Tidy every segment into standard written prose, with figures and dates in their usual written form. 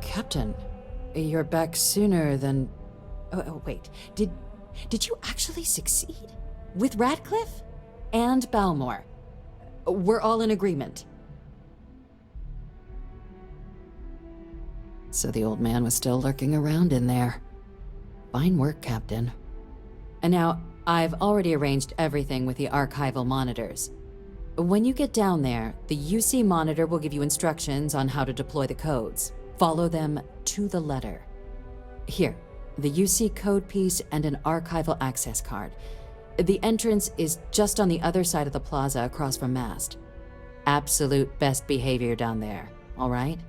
Captain, you're back sooner than... Oh, wait. Did you actually succeed? With Radcliffe? And Balmore? We're all in agreement. So the old man was still lurking around in there. Fine work, Captain. And now, I've already arranged everything with the archival monitors. When you get down there, the UC monitor will give you instructions on how to deploy the codes. Follow them to the letter. Here, the UC code piece and an archival access card. The entrance is just on the other side of the plaza across from Mast. Absolute best behavior down there, all right?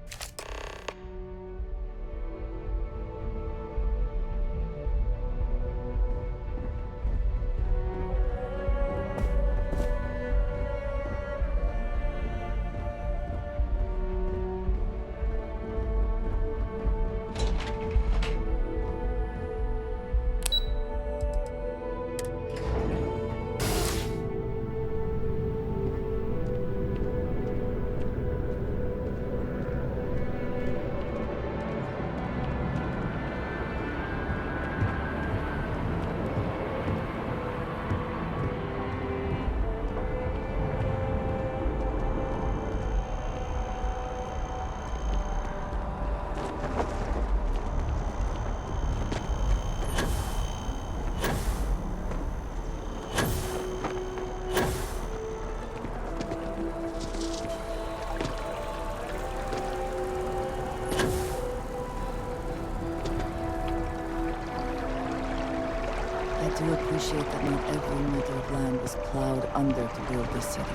I do appreciate that not every meter of land was plowed under to build this city.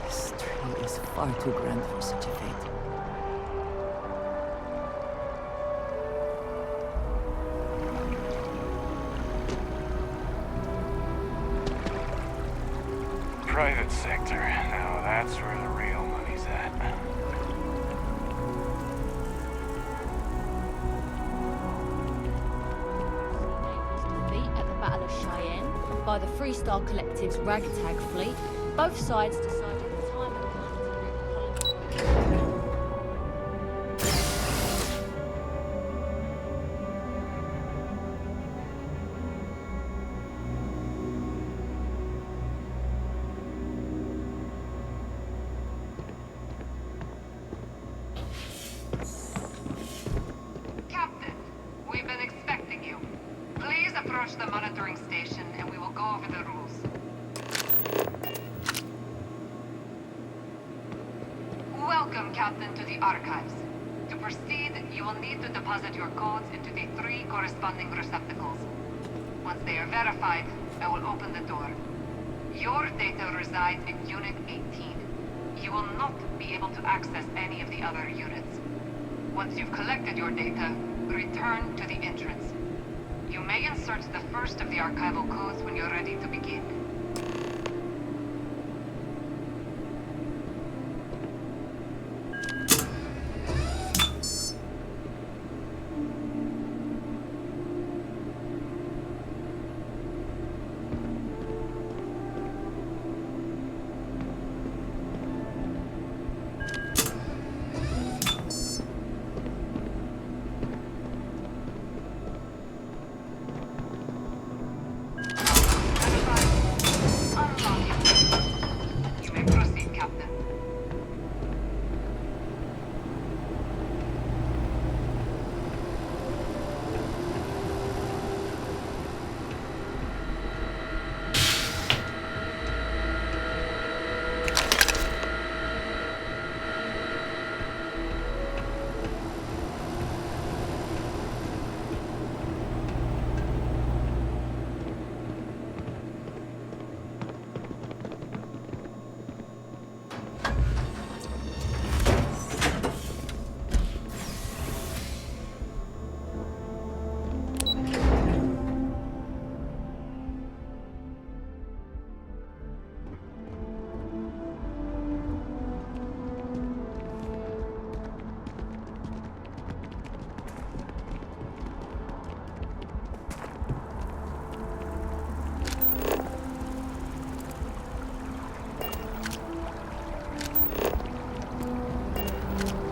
This tree is far too grand for such a fate. Private sector. Now that's where the real money's at. At the Battle of Cheyenne by the Freestar Collective's ragtag fleet. Both sides decided the time and quantity to rig the Captain, we've been expecting you. Please approach the monitoring station and we will go over the rules. Welcome, Captain, to the archives. To proceed, you will need to deposit your codes into the 3 corresponding receptacles. Once they are verified, I will open the door. Your data resides in Unit 18. You will not be able to access any of the other units. Once you've collected your data, return to the entrance. You may insert the first of the archival codes when you're ready to begin. You may proceed, Captain.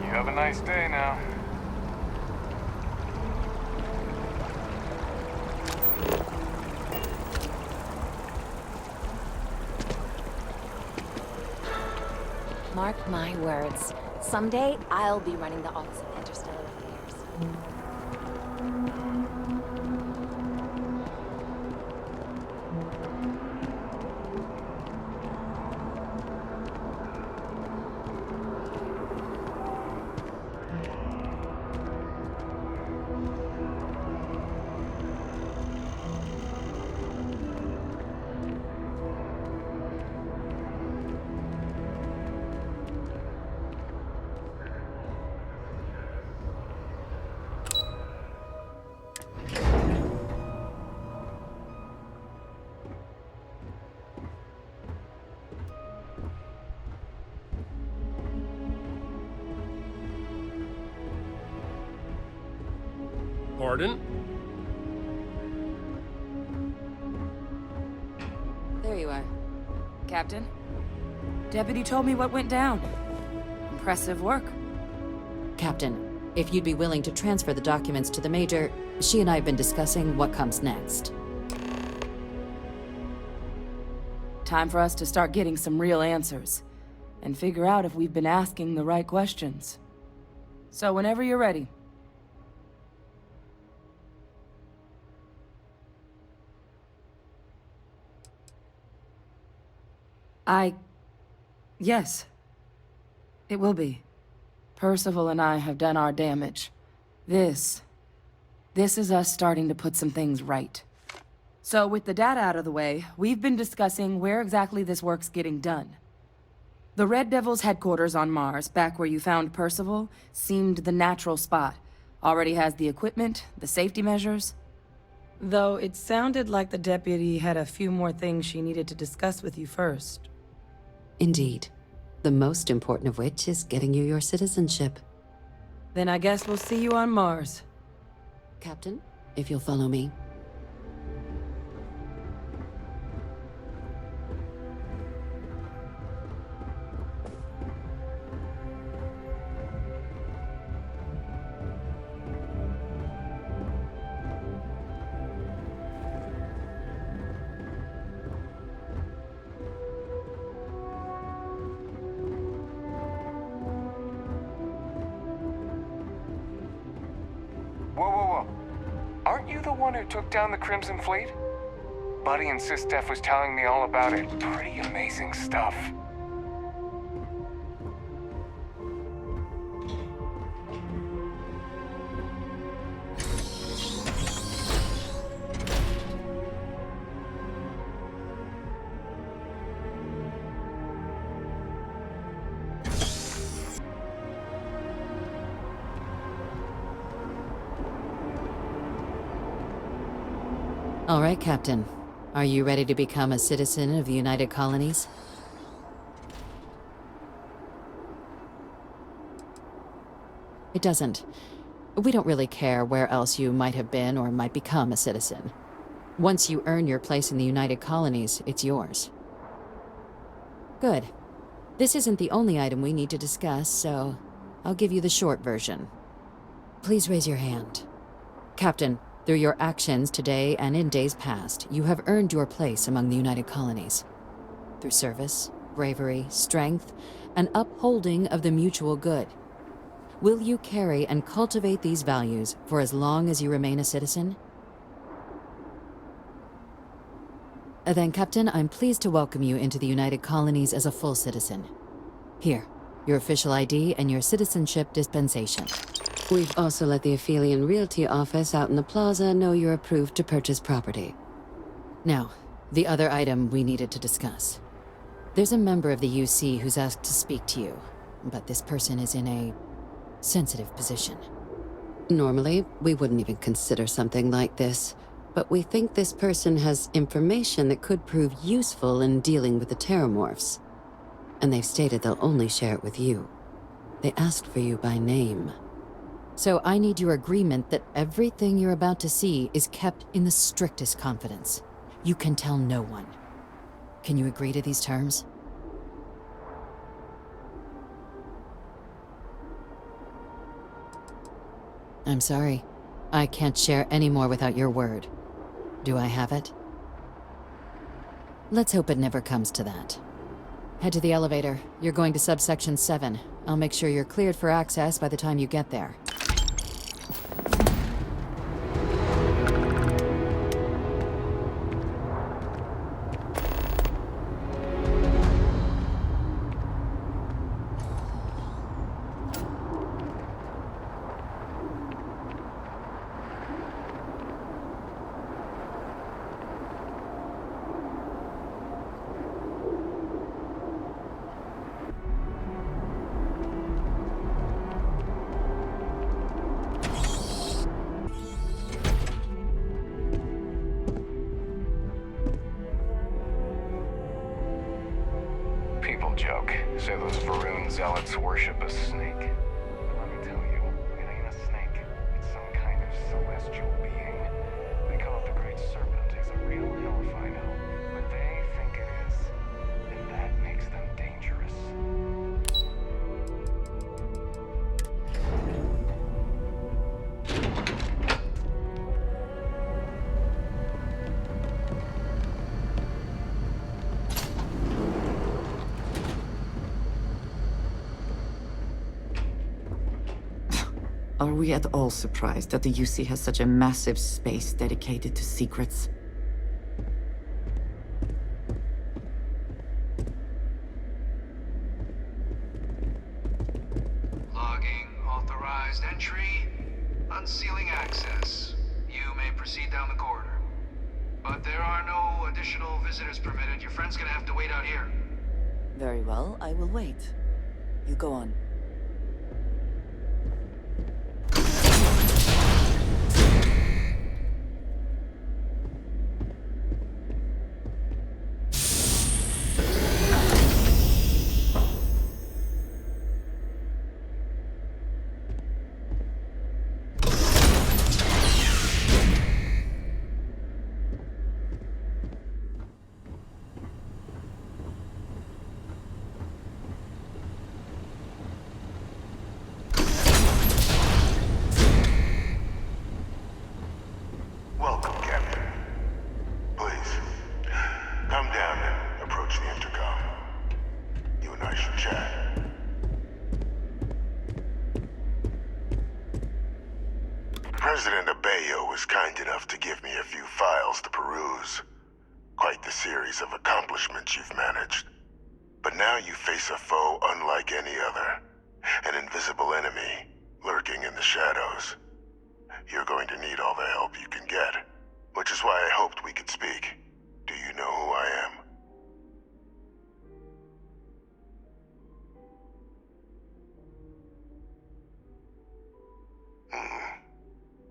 You have a nice day now. Mark my words. Someday, I'll be running the Office of Interstellar Affairs. Pardon? There you are. Captain, Deputy told me what went down. Impressive work. Captain, if you'd be willing to transfer the documents to the Major, she and I have been discussing what comes next. Time for us to start getting some real answers. And figure out if we've been asking the right questions. So whenever you're ready. Yes. It will be. Percival and I have done our damage. This is us starting to put some things right. So with the data out of the way, we've been discussing where exactly this work's getting done. The Red Devil's headquarters on Mars, back where you found Percival, seemed the natural spot. Already has the equipment, the safety measures. Though it sounded like the deputy had a few more things she needed to discuss with you first. Indeed. The most important of which is getting you your citizenship. Then I guess we'll see you on Mars. Captain, if you'll follow me. Whoa. Aren't you the one who took down the Crimson Fleet? Buddy and Sis-Def was telling me all about it. Pretty amazing stuff. All right, Captain. Are you ready to become a citizen of the United Colonies? It doesn't. We don't really care where else you might have been or might become a citizen. Once you earn your place in the United Colonies, it's yours. Good. This isn't the only item we need to discuss, so I'll give you the short version. Please raise your hand. Captain, through your actions today and in days past, you have earned your place among the United Colonies. Through service, bravery, strength, and upholding of the mutual good. Will you carry and cultivate these values for as long as you remain a citizen? Then, Captain, I'm pleased to welcome you into the United Colonies as a full citizen. Here, your official ID and your citizenship dispensation. We've also let the Aphelion Realty office out in the plaza know you're approved to purchase property. Now, the other item we needed to discuss. There's a member of the UC who's asked to speak to you, but this person is in a sensitive position. Normally, we wouldn't even consider something like this, but we think this person has information that could prove useful in dealing with the terrormorphs. And they've stated they'll only share it with you. They asked for you by name. So I need your agreement that everything you're about to see is kept in the strictest confidence. You can tell no one. Can you agree to these terms? I'm sorry. I can't share any more without your word. Do I have it? Let's hope it never comes to that. Head to the elevator. You're going to subsection 7. I'll make sure you're cleared for access by the time you get there. People joke, say those Varun zealots worship a snake. But let me tell you, it ain't a snake. It's some kind of celestial being. They call it the Great Serpent. He's a real elf, I know. But they think it is. And that makes them dangerous. Are we at all surprised that the UC has such a massive space dedicated to secrets? Logging authorized entry. Unsealing access. You may proceed down the corridor. But there are no additional visitors permitted. Your friend's gonna have to wait out here. Very well, I will wait. You go on. Welcome, Captain. Please, come down and approach the intercom. You and I should chat. President Abeyo was kind enough to give me a few files to peruse. Quite the series of accomplishments you've managed. But now you face a foe unlike any other. An invisible enemy, lurking in the shadows. You're going to need all the help you can get, which is why I hoped we could speak. Do you know who I am?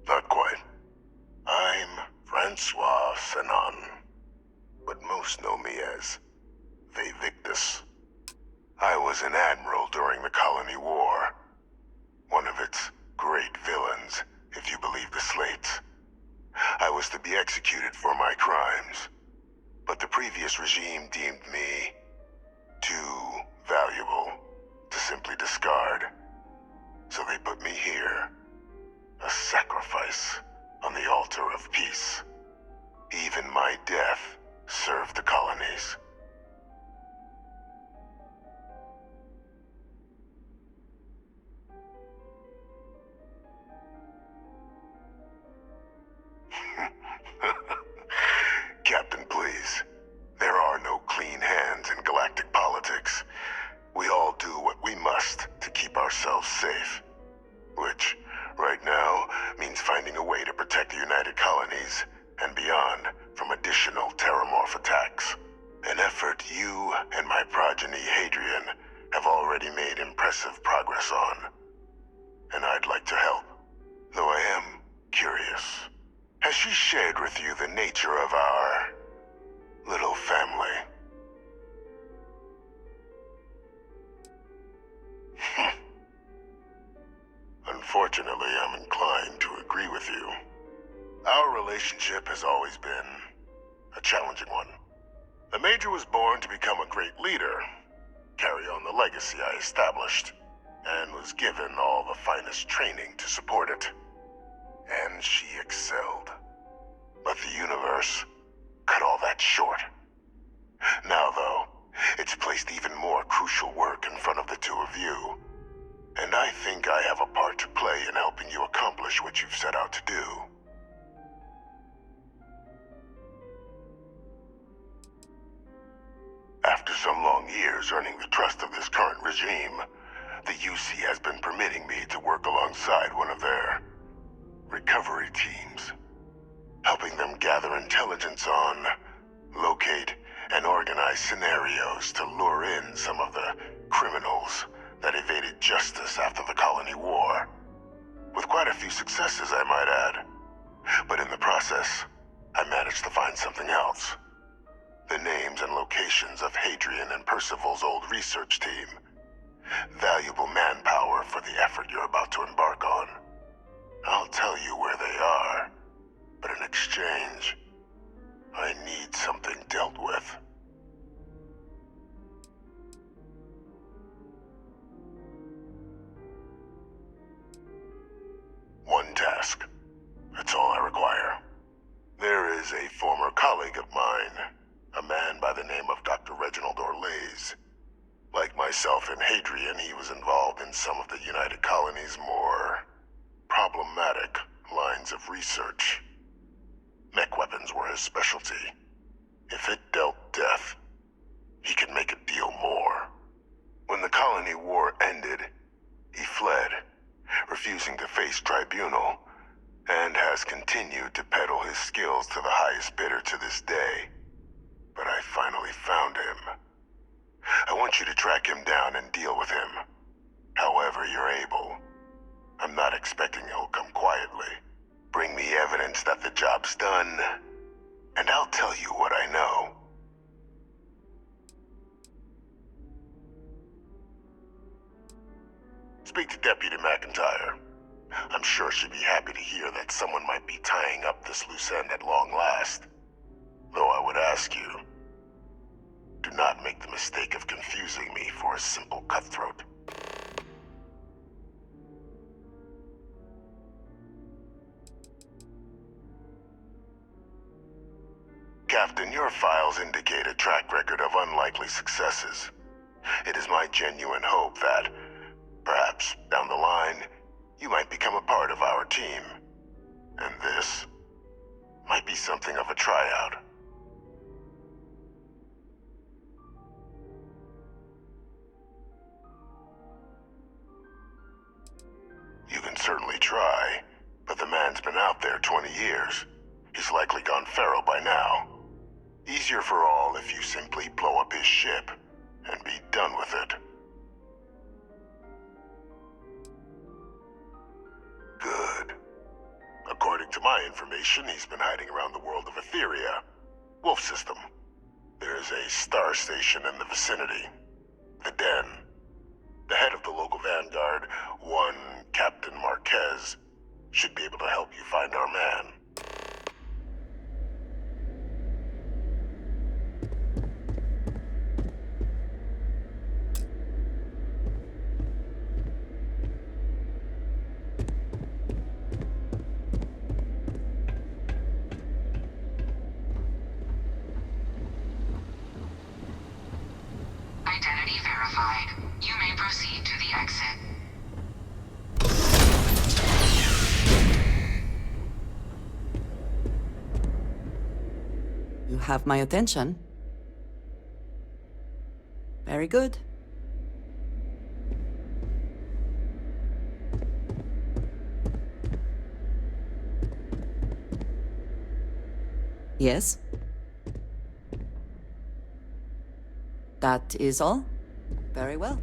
Not quite. I'm Francois Sanon, but most know me as Victus. I was an admiral during the Colony War. One of its great villains, if you believe the slates. I was to be executed for my crimes, but the previous regime deemed me too valuable to simply discard. So they put me here, a sacrifice on the altar of peace. Even my death served the colonies. Captain, please. There are no clean hands in galactic politics. We all do what we must to keep ourselves safe. Which, right now, means finding a way to protect the United Colonies and beyond from additional terrormorph attacks. An effort you and my progeny, Hadrian, have already made impressive progress on. And I'd like to help, though I am curious. Has she shared with you the nature of our little family? Unfortunately, I'm inclined to agree with you. Our relationship has always been a challenging one. The Major was born to become a great leader, carry on the legacy I established, and was given all the finest training to support it. And she excelled. But the universe cut all that short. Now, though, It's placed even more crucial work in front of the two of you. And I think I have a part to play in helping you accomplish what you've set out to do. After some long years earning the trust of this current regime, the UC has been permitting me to work alongside one of their recovery teams, helping them gather intelligence on, locate, and organize scenarios to lure in some of the criminals that evaded justice after the colony war. With quite a few successes, I might add. But in the process, I managed to find something else. The names and locations of Hadrian and Percival's old research team. Valuable manpower for the effort you're about to embark on. I'll tell you where they are, but in exchange, I need something dealt with. One task. That's all I require. There is a former colleague of mine, a man by the name of Dr. Reginald Orlaise. Like myself and Hadrian, he was involved in some of the United Colony's more problematic lines of research. Mech weapons were his specialty. If it dealt death, he could make a deal more. When the colony war ended, he fled, refusing to face tribunal, and has continued to peddle his skills to the highest bidder to this day. But I finally found him. I want you to track him down and deal with him, however you're able. I'm not expecting he'll come quietly. Bring me evidence that the job's done, and I'll tell you what I know. Speak to Deputy McIntyre. I'm sure she'd be happy to hear that someone might be tying up this loose end at long last. Though I would ask you, do not make the mistake of confusing me for a simple cutthroat. Captain, your files indicate a track record of unlikely successes. It is my genuine hope that, perhaps down the line, you might become a part of our team. And this might be something of a tryout. You can certainly try, but the man's been out there 20 years. He's likely gone feral by now. Easier for all if you simply blow up his ship and be done with it. Good. According to my information, he's been hiding around the world of Etheria. Wolf system. There's a star station in the vicinity. The Den. The head of the local Vanguard, one Captain Marquez, should be able to help you find our man. Identity verified. You may proceed to the exit. You have my attention. Very good. Yes? That is all? Very well.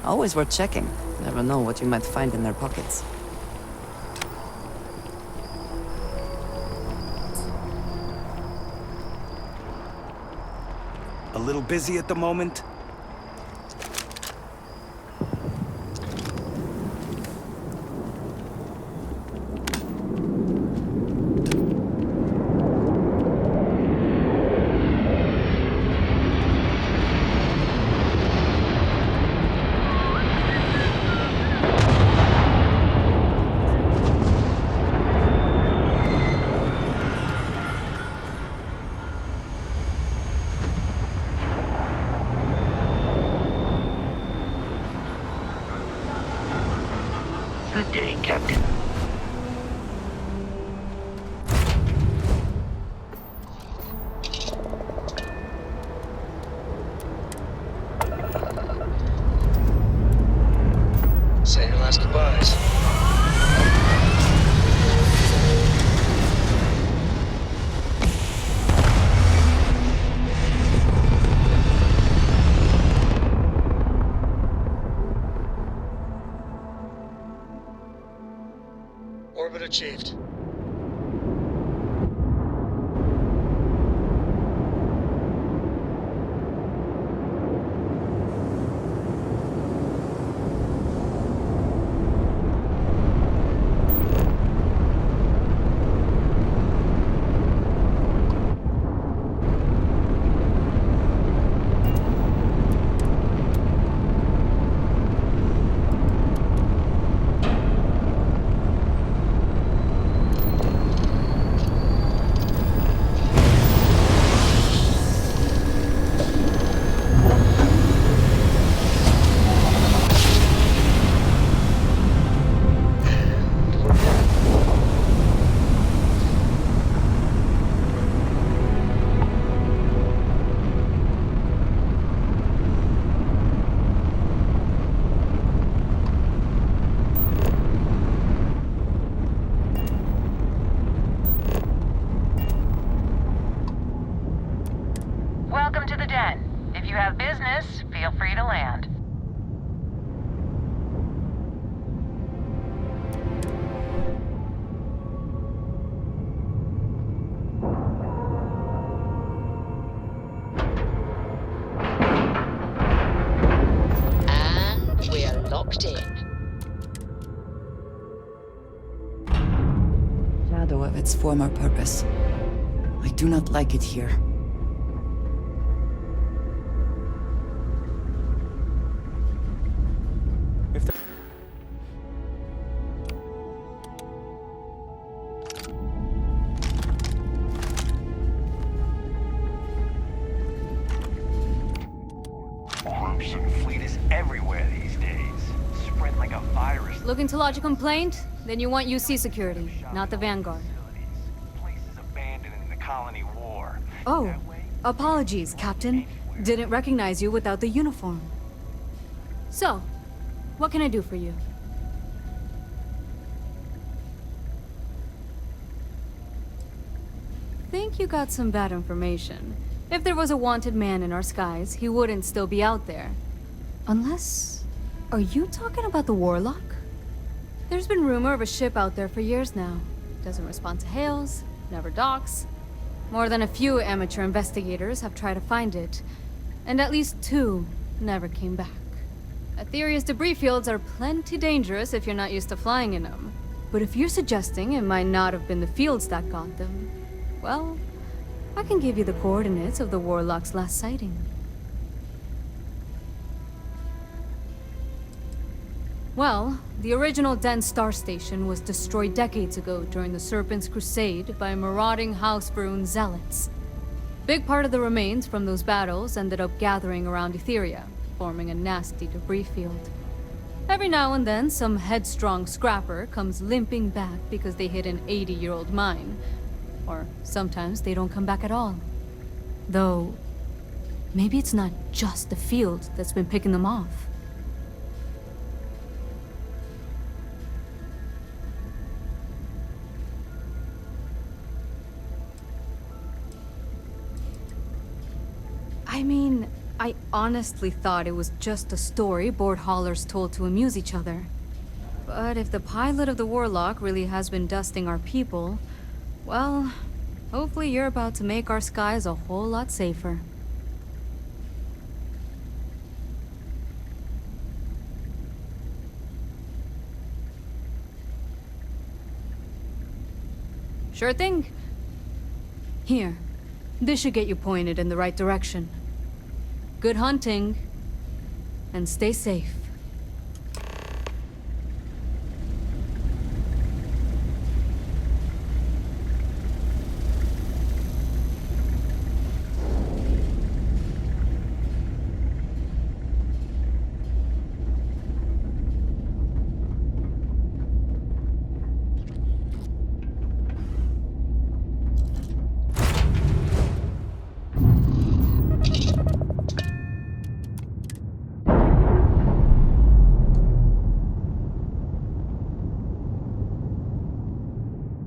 Always worth checking. Never know what you might find in their pockets. A little busy at the moment? Good day, Captain. Say your last goodbyes. Orbit achieved. Welcome to the den. If you have business, feel free to land. And we're locked in. Shadow of its former purpose. I do not like it here. Groups and fleet is everywhere these days. Spread like a virus. Looking to lodge a complaint? Then you want UC security, not the Vanguard. Places abandoned in the colony war. Oh, apologies, Captain. Didn't recognize you without the uniform. So, what can I do for you? Think you got some bad information. If there was a wanted man in our skies, he wouldn't still be out there. Unless... Are you talking about the Warlock? There's been rumor of a ship out there for years now. Doesn't respond to hails, never docks. More than a few amateur investigators have tried to find it, and at least 2 never came back. Aetherius debris fields are plenty dangerous if you're not used to flying in them. But if you're suggesting it might not have been the fields that got them, well, I can give you the coordinates of the Warlock's last sighting. Well, the original Den Star Station was destroyed decades ago during the Serpent's Crusade by marauding House-Varun zealots. Big part of the remains from those battles ended up gathering around Etheria, forming a nasty debris field. Every now and then, some headstrong scrapper comes limping back because they hit an 80-year-old mine. Or sometimes they don't come back at all. Though, maybe it's not just the field that's been picking them off. I mean, I honestly thought it was just a story board haulers told to amuse each other. But if the pilot of the Warlock really has been dusting our people, well, hopefully you're about to make our skies a whole lot safer. Sure thing. Here, this should get you pointed in the right direction. Good hunting, and stay safe.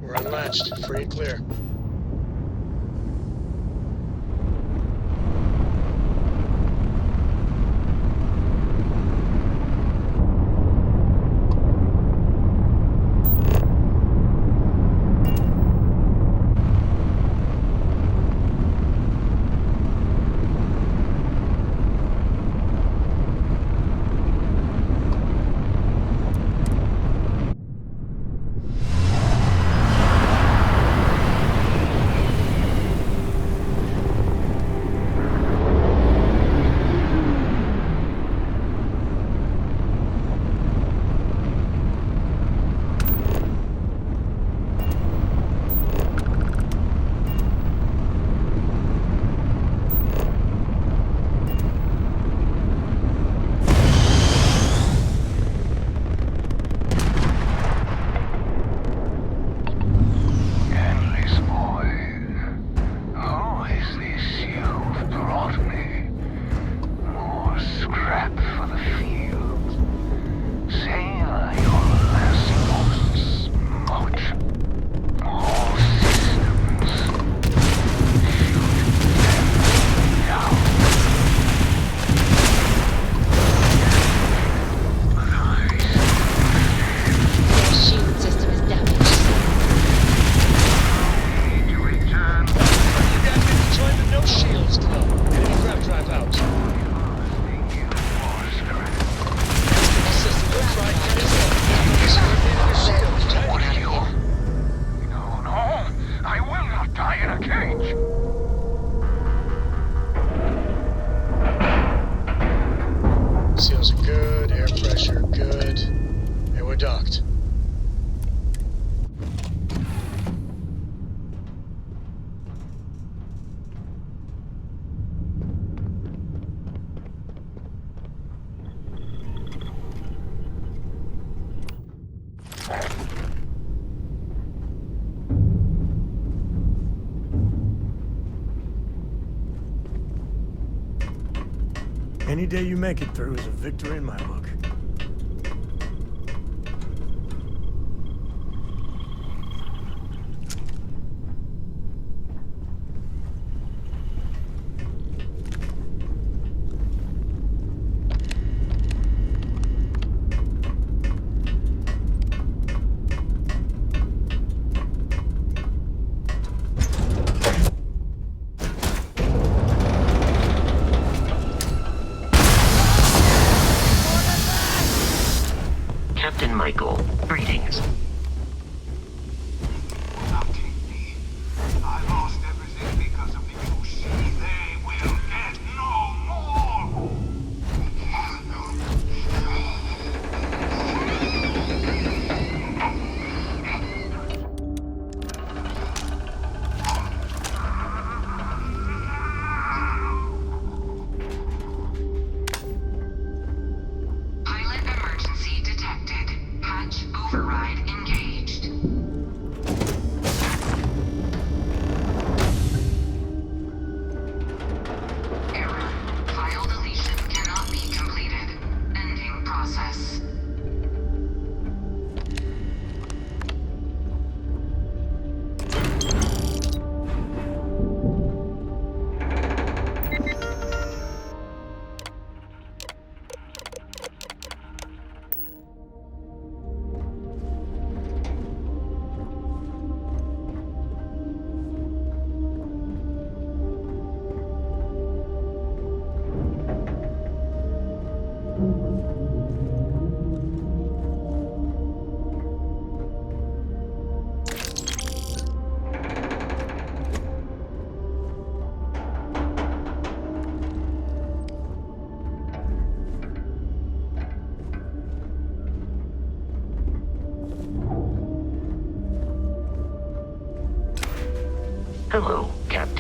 We're unlatched, free and clear. Seals are good, air pressure good, and we're docked. Any day you make it through is a victory in my book. Captain Michael, greetings. Now take me. I lost everything because of the UC. They will get no more! Pilot emergency detected. Hatch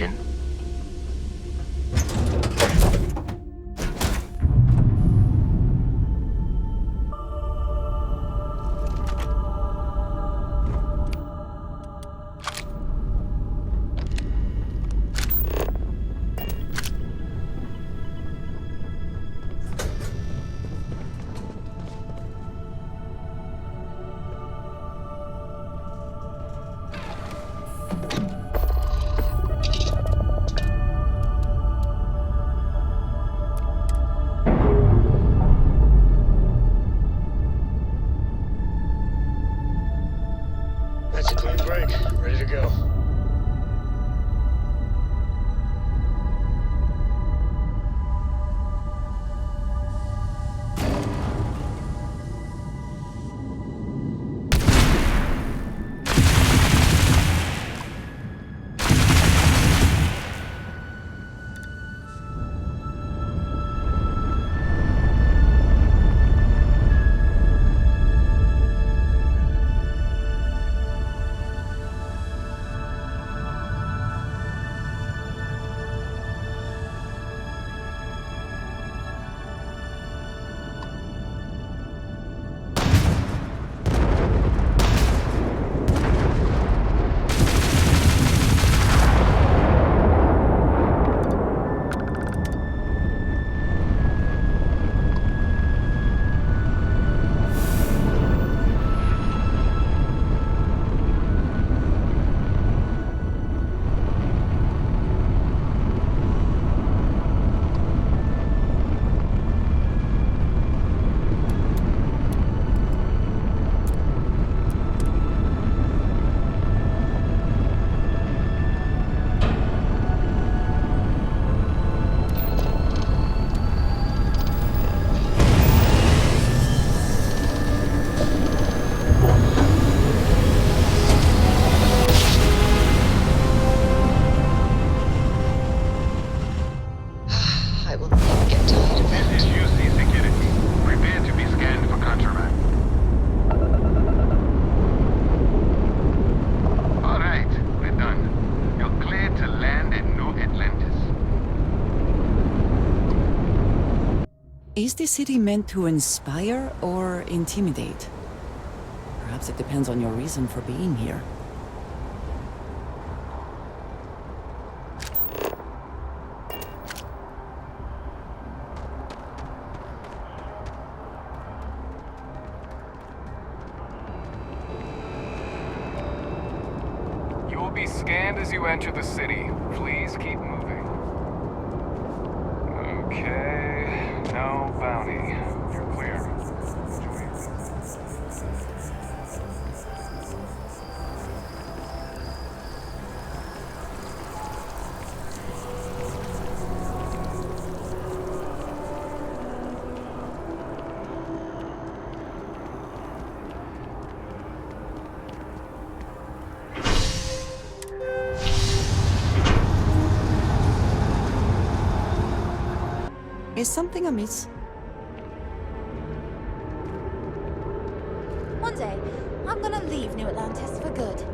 Captain. That's a clean break. Ready to go. I will never get tired of that. This is UC Security. Prepare to be scanned for contraband. Alright, we're done. You're cleared to land at New Atlantis. Is the city meant to inspire or intimidate? Perhaps it depends on your reason for being here. You'll be scanned as you enter the city. Please keep moving. Okay, no bounty. You're clear. Enjoy it. Is something amiss? One day, I'm gonna leave New Atlantis for good.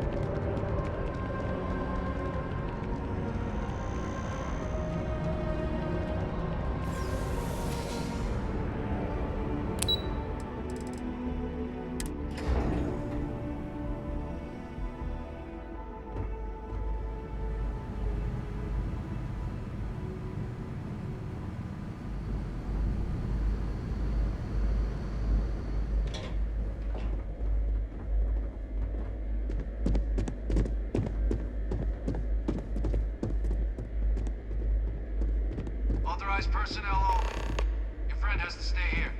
Authorized personnel only. Your friend has to stay here.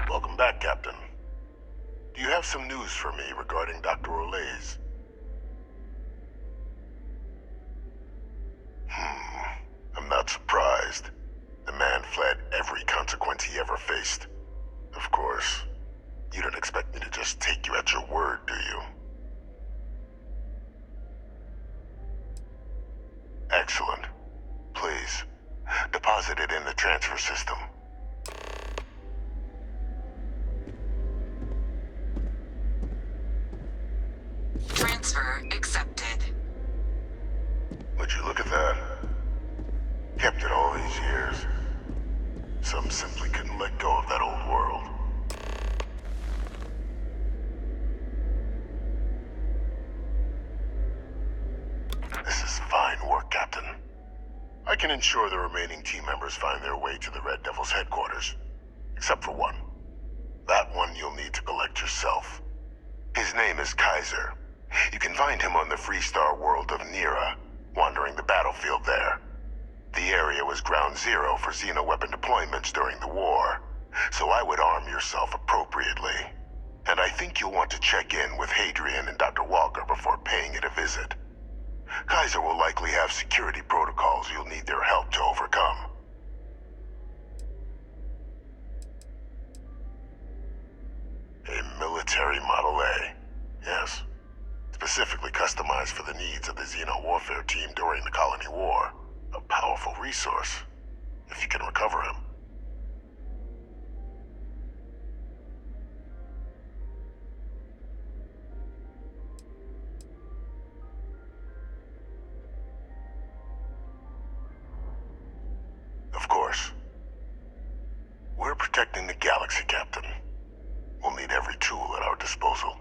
Welcome back, Captain. Do you have some news for me regarding Dr. Olays? Excellent. Please, deposit it in the transfer system. Transfer accepted. Would you look at that? Kept it all these years. Some simply couldn't let go of that old world. This is fine work, Captain. I can ensure the remaining team members find their way to the Red Devil's headquarters. Except for one. That one you'll need to collect yourself. His name is Kaiser. You can find him on the Freestar world of Nira, wandering the battlefield there. The area was ground zero for xeno-weapon deployments during the war, so I would arm yourself appropriately. And I think you'll want to check in with Hadrian and Dr. Walker before paying it a visit. Kaiser will likely have security protocols you'll need their help to overcome. A military Model A, yes. Specifically customized for the needs of the Xeno warfare team during the Colony War. A powerful resource, if you can recover him. Of course. We're protecting the galaxy, Captain. We'll need every tool at our disposal.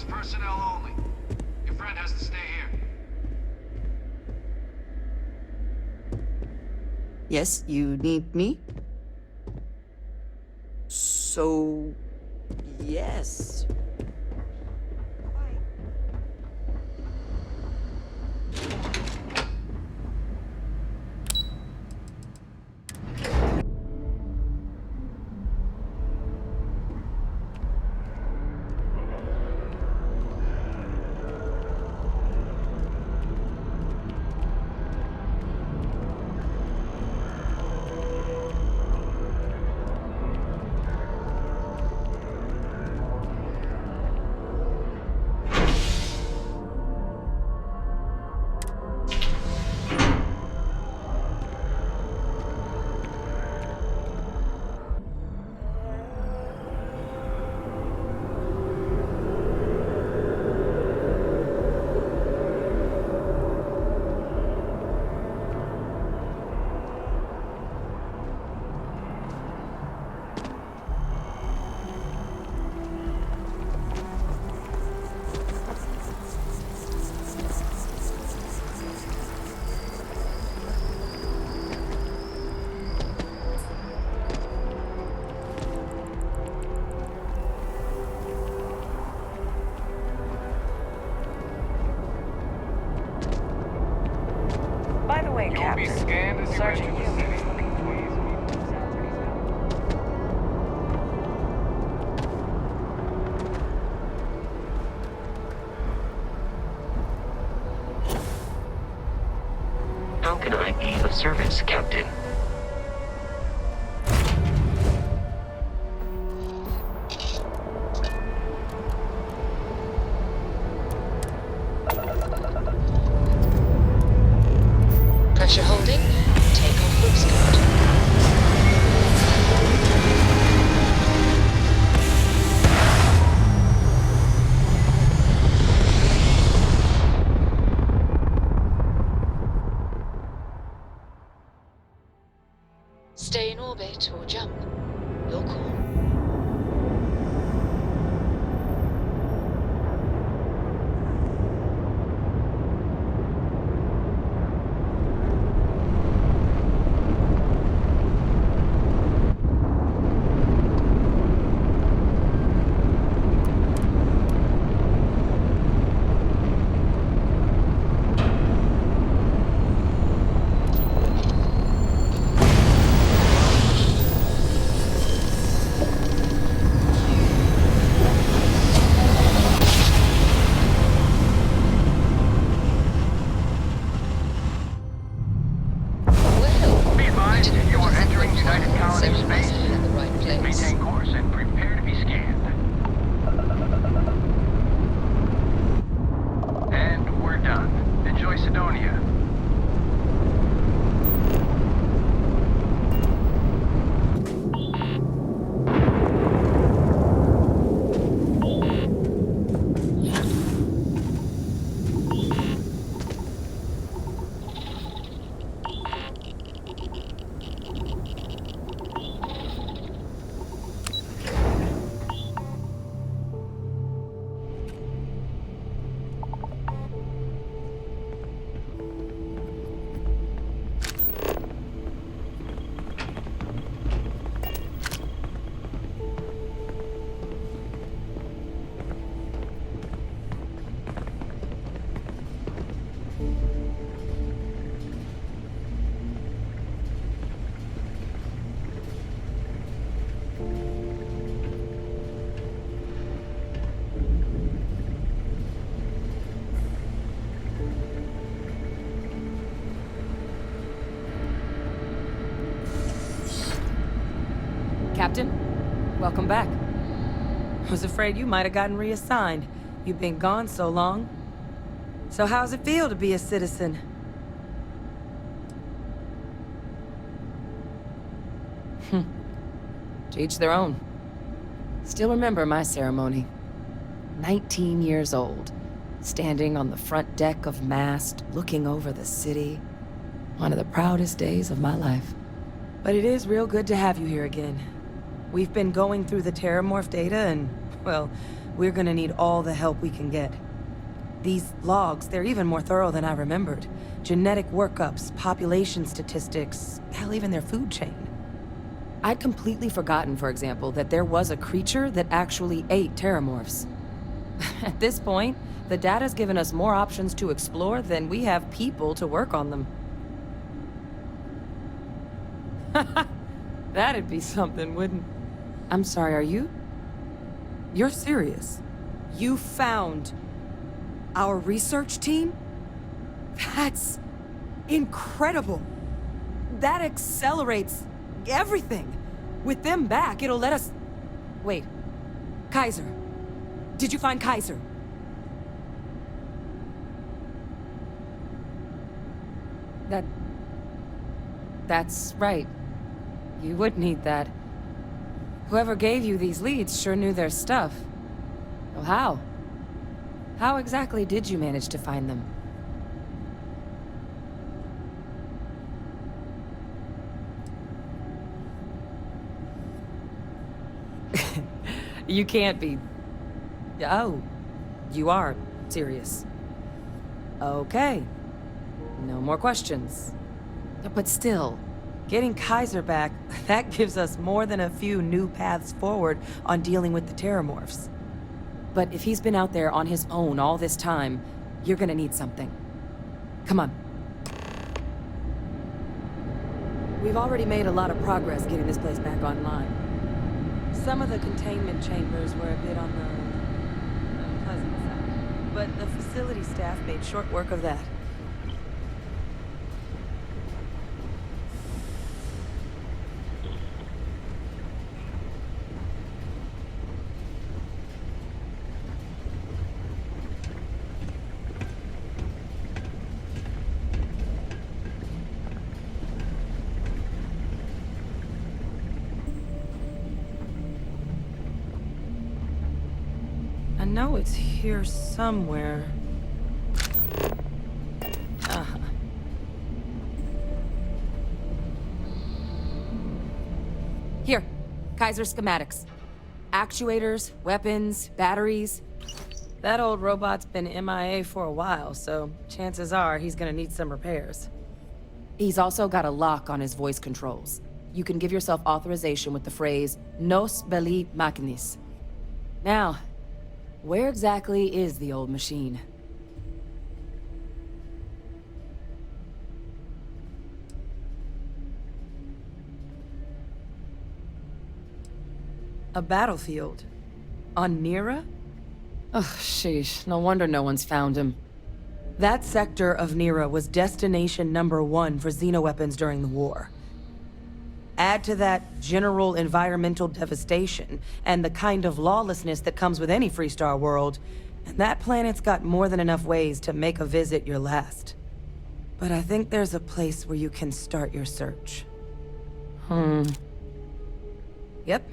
Personnel only. Your friend has to stay here. Yes, you need me? So... yes. You'll be scanned as you enter the city. How can I be of service, Captain? Pressure holding. Take off looks good. Stay in orbit or jump. Your call. Captain, welcome back. Was afraid you might have gotten reassigned. You've been gone so long. So how's it feel to be a citizen? To each their own. Still remember my ceremony. 19 years old, standing on the front deck of mast, looking over the city. One of the proudest days of my life. But it is real good to have you here again. We've been going through the terrormorph data and, well, we're gonna need all the help we can get. These logs, they're even more thorough than I remembered. Genetic workups, population statistics, hell, even their food chain. I'd completely forgotten, for example, that there was a creature that actually ate terrormorphs. At this point, the data's given us more options to explore than we have people to work on them. That'd be something, wouldn't... I'm sorry, are you? You're serious? You found our research team? That's incredible. That accelerates everything. With them back, it'll let us... Wait. Kaiser. Did you find Kaiser? That's right. You would need that. Whoever gave you these leads sure knew their stuff. Well, how? How exactly did you manage to find them? You can't be... Oh, you are serious. Okay. No more questions. But still, getting Kaiser back, that gives us more than a few new paths forward on dealing with the terrormorphs. But if he's been out there on his own all this time, you're gonna need something. Come on. We've already made a lot of progress getting this place back online. Some of the containment chambers were a bit on the unpleasant side, but the facility staff made short work of that. I know it's here somewhere. Here, Kaiser schematics. Actuators, weapons, batteries. That old robot's been MIA for a while, so chances are he's gonna need some repairs. He's also got a lock on his voice controls. You can give yourself authorization with the phrase, Nos belli machinis. Now, where exactly is the old machine? A battlefield? On Nira? Ugh, sheesh. No wonder no one's found him. That sector of Nira was destination #1 for xenoweapons during the war. Add to that general environmental devastation, and the kind of lawlessness that comes with any Freestar world, and that planet's got more than enough ways to make a visit your last. But I think there's a place where you can start your search. Yep.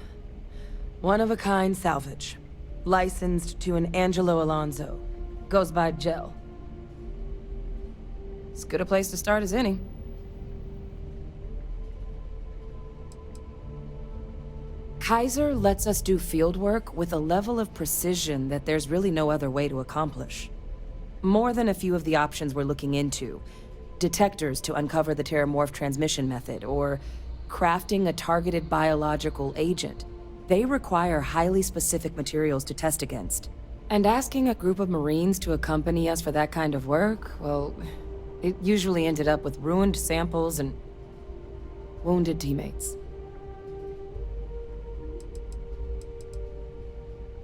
One-of-a-kind salvage. Licensed to an Angelo Alonso. Goes by Gel. As good a place to start as any. Kaiser lets us do fieldwork with a level of precision that there's really no other way to accomplish. More than a few of the options we're looking into. Detectors to uncover the terrormorph transmission method, or crafting a targeted biological agent. They require highly specific materials to test against. And asking a group of Marines to accompany us for that kind of work, well, it usually ended up with ruined samples and wounded teammates.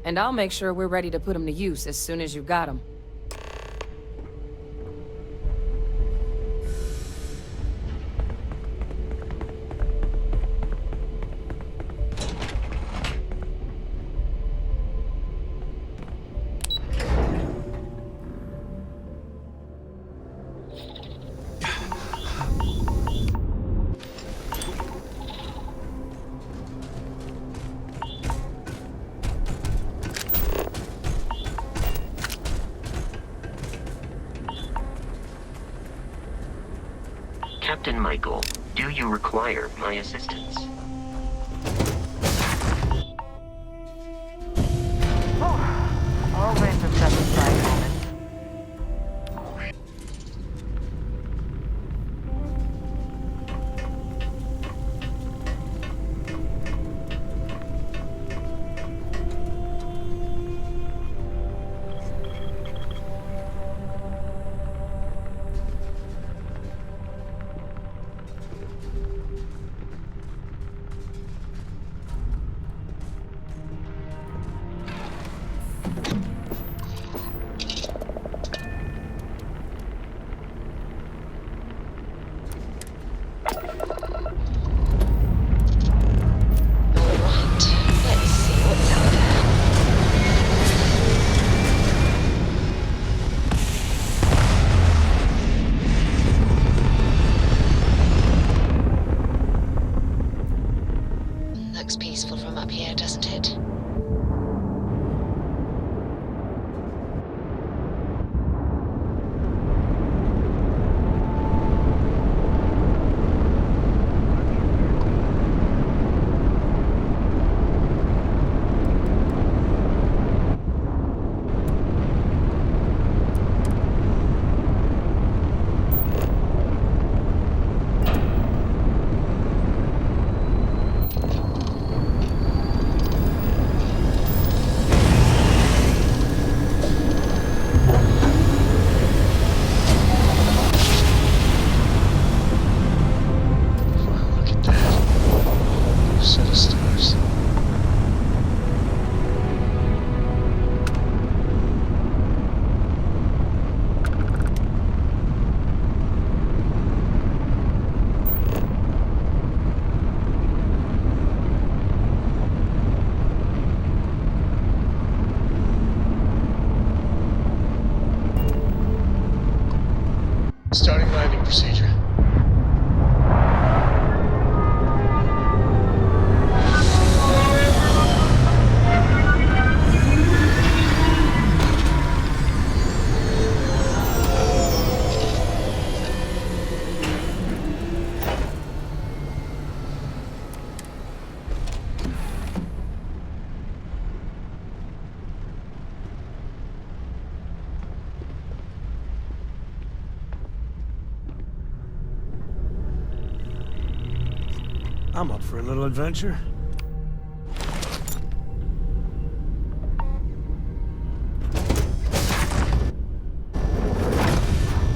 And I'll make sure we're ready to put them to use as soon as you got them. Captain Michael, do you require my assistance? Always a satisfying moment. Looks peaceful from up here, doesn't it? Starting landing procedure. I'm up for a little adventure.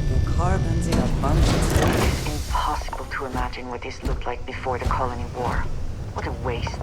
The carbon's in a bunch of stuff. Impossible to imagine what this looked like before the colony war. What a waste.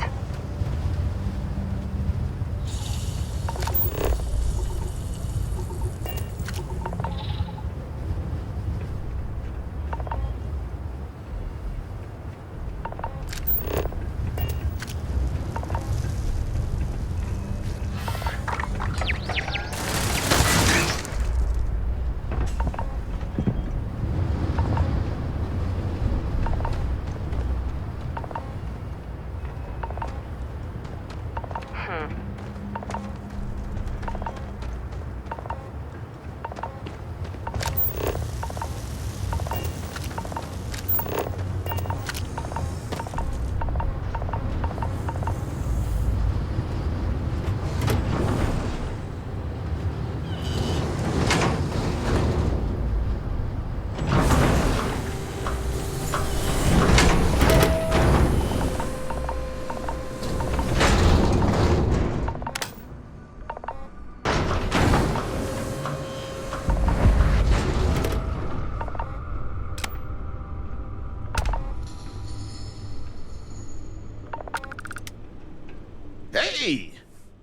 Hey!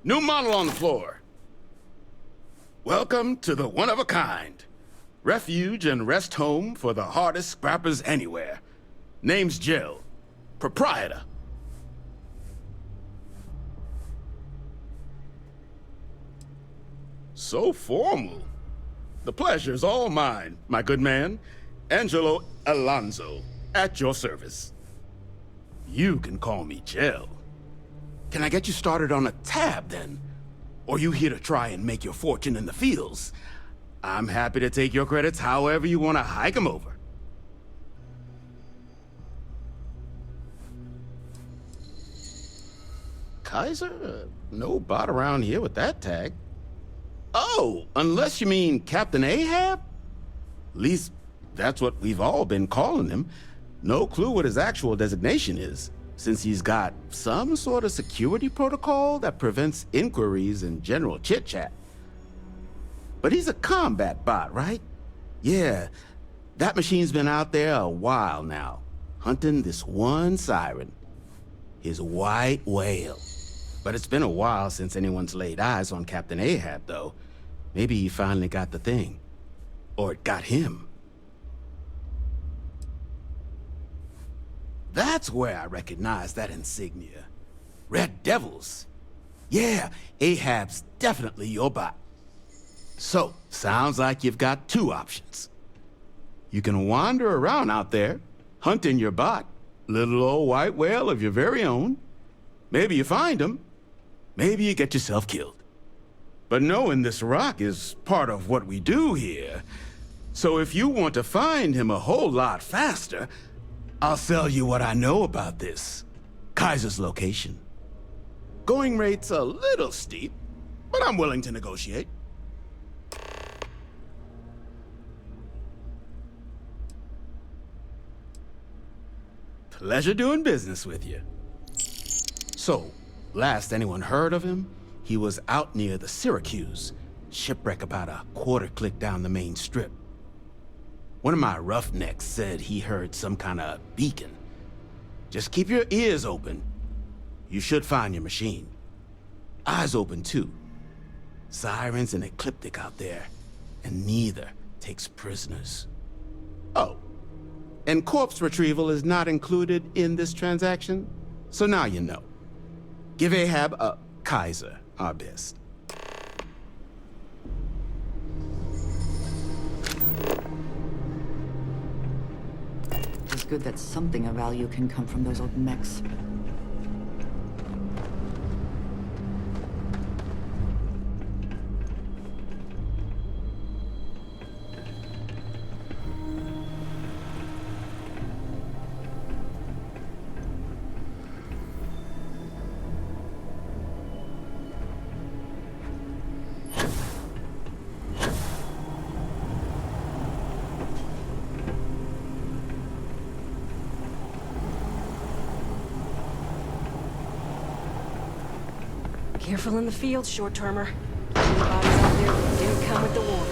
New model on the floor. Welcome to the one-of-a-kind. Refuge and rest home for the hardest scrappers anywhere. Name's Jill. Proprietor. So formal. The pleasure's all mine, my good man. Angelo Alonso, at your service. You can call me Jill. Can I get you started on a tab, then? Or you here to try and make your fortune in the fields? I'm happy to take your credits however you want to hike them over. Kaiser? No bot around here with that tag. Oh, unless you mean Captain Ahab? At least, that's what we've all been calling him. No clue what his actual designation is, since he's got some sort of security protocol that prevents inquiries and general chit-chat. But he's a combat bot, right? Yeah, that machine's been out there a while now, hunting this one siren, his white whale. But it's been a while since anyone's laid eyes on Captain Ahab, though. Maybe he finally got the thing. Or it got him. That's where I recognize that insignia. Red Devils. Yeah, Ahab's definitely your bot. So, sounds like you've got two options. You can wander around out there, hunting your bot, little old white whale of your very own. Maybe you find him. Maybe you get yourself killed. But knowing this rock is part of what we do here. So if you want to find him a whole lot faster, I'll sell you what I know about this. Kaiser's location. Going rate's a little steep, but I'm willing to negotiate. Pleasure doing business with you. So, last anyone heard of him, he was out near the Syracuse, shipwreck about a quarter click down the main strip. One of my roughnecks said he heard some kind of beacon. Just keep your ears open. You should find your machine. Eyes open too. Sirens and ecliptic out there, and neither takes prisoners. Oh, and corpse retrieval is not included in this transaction, so now you know. Give Ahab a Kaiser our best. It's good that something of value can come from those old mechs. Careful in the field, short-termer. Too many bodies out there that didn't come with the war.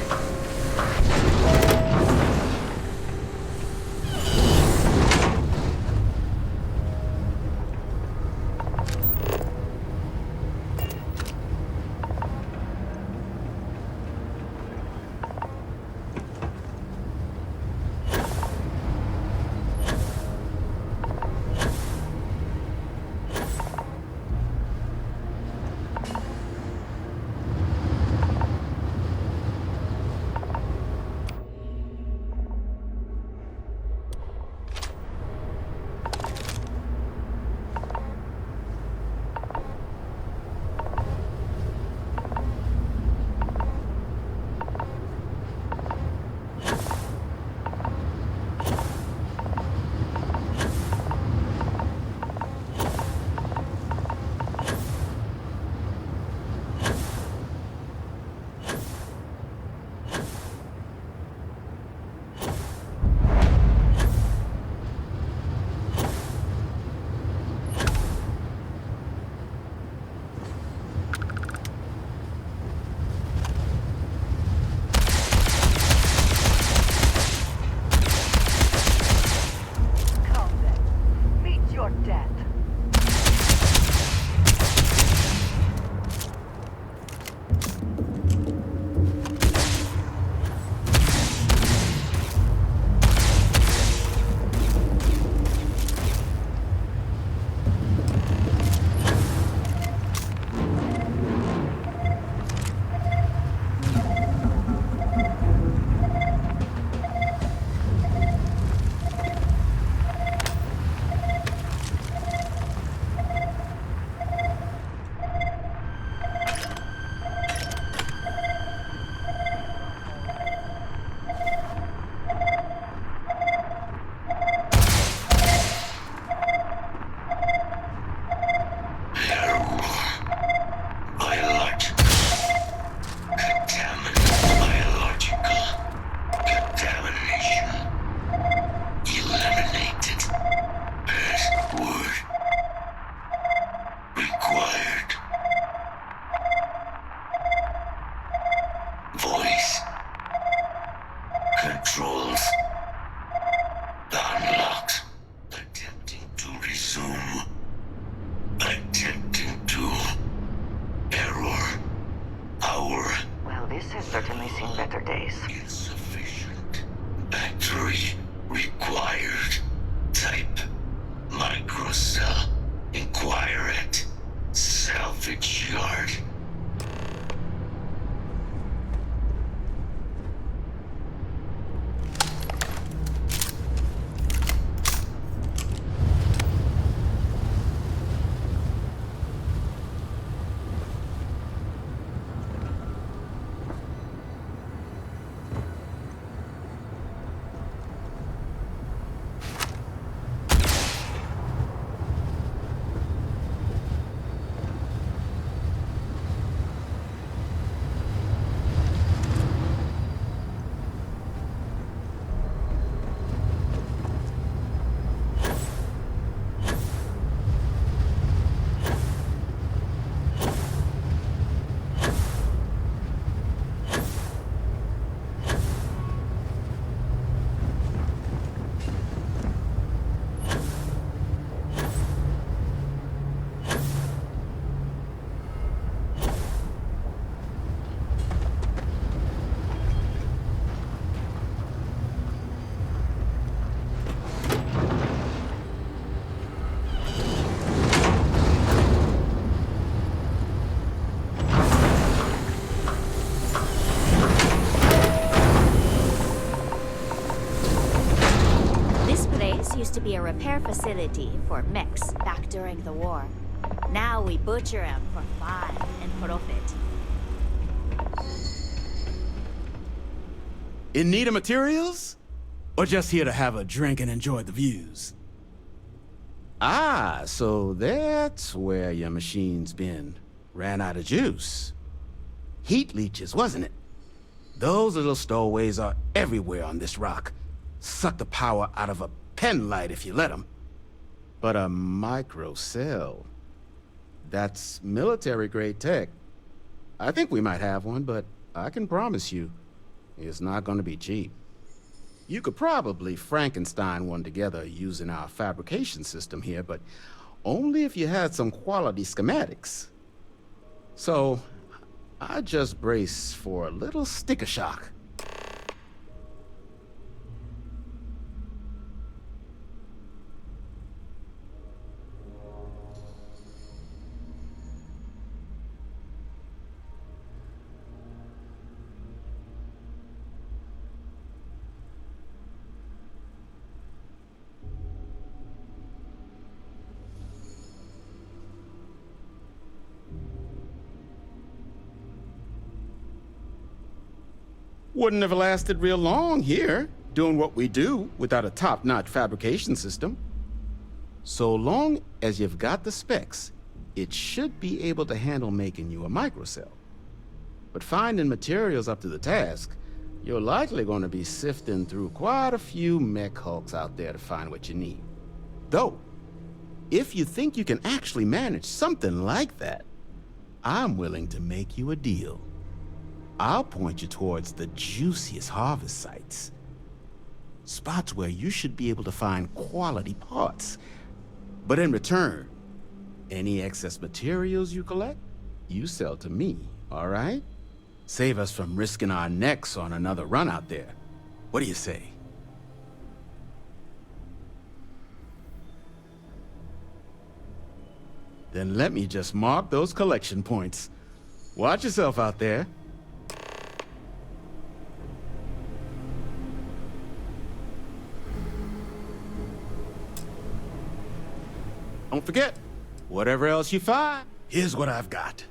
Controls unlocked. Attempting to resume. Attempting to. Error. Power. Well, this has certainly seen better days. Insufficient. Battery required. Type. Microcell. Inquire at. Salvage yard. Used to be a repair facility for mechs back during the war. Now we butcher them for fun and profit. In need of materials? Or just here to have a drink and enjoy the views? Ah, so that's where your machine's been. Ran out of juice. Heat leeches, wasn't it? Those little stowaways are everywhere on this rock. Suck the power out of a pen light if you let them. But a microcell, that's military-grade tech. I think we might have one, but I can promise you, it's not gonna be cheap. You could probably Frankenstein one together using our fabrication system here, but only if you had some quality schematics. So, I just brace for a little sticker shock. Wouldn't have lasted real long here, doing what we do without a top-notch fabrication system. So long as you've got the specs, it should be able to handle making you a microcell. But finding materials up to the task, you're likely going to be sifting through quite a few mech hulks out there to find what you need. Though, if you think you can actually manage something like that, I'm willing to make you a deal. I'll point you towards the juiciest harvest sites. Spots where you should be able to find quality parts. But in return, any excess materials you collect, you sell to me, all right? Save us from risking our necks on another run out there. What do you say? Then let me just mark those collection points. Watch yourself out there. Don't forget, whatever else you find, here's what I've got.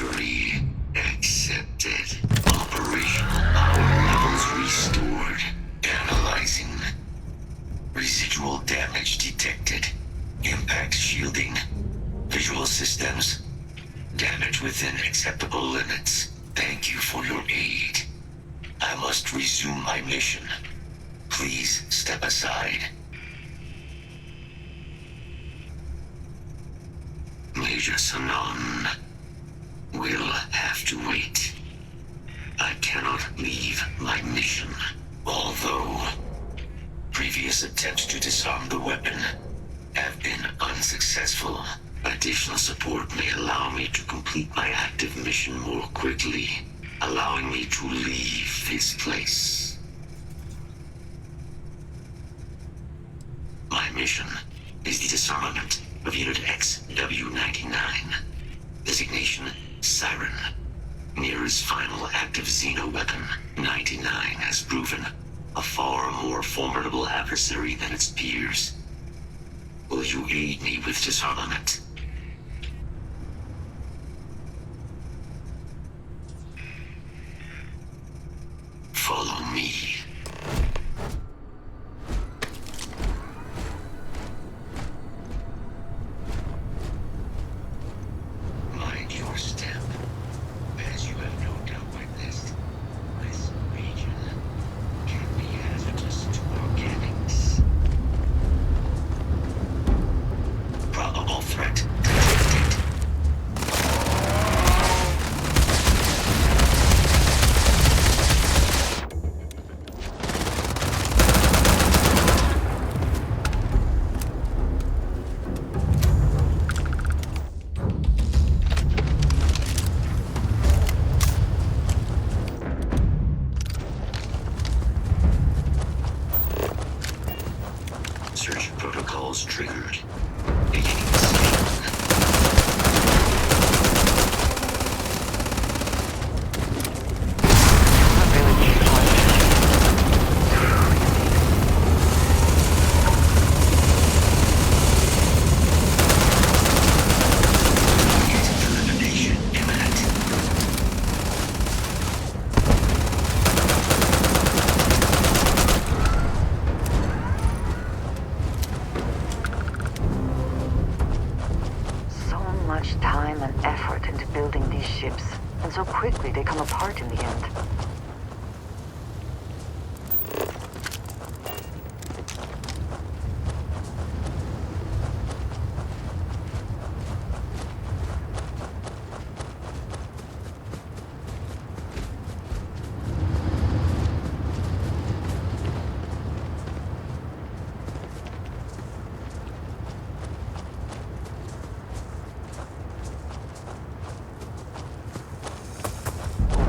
Victory accepted. Operational power levels restored. Analyzing. Residual damage detected. Impact shielding. Visual systems. Damage within acceptable limits. Thank you for your aid. I must resume my mission. Please step aside. Major Sanon will have to wait. I cannot leave my mission, although previous attempts to disarm the weapon have been unsuccessful. Additional support may allow me to complete my active mission more quickly, allowing me to leave this place. My mission is the disarmament of Unit XW-99. Designation, Siren. Nearest final active Xeno weapon, 99 has proven a far more formidable adversary than its peers. Will you aid me with disarmament? Follow me. Mind your step. As you have no doubt witnessed, this region can be hazardous to organics. Probable threat detected. Search protocols triggered. Beginning scan. Elimination imminent. So much time and effort into building these ships, and so quickly they come apart in the end.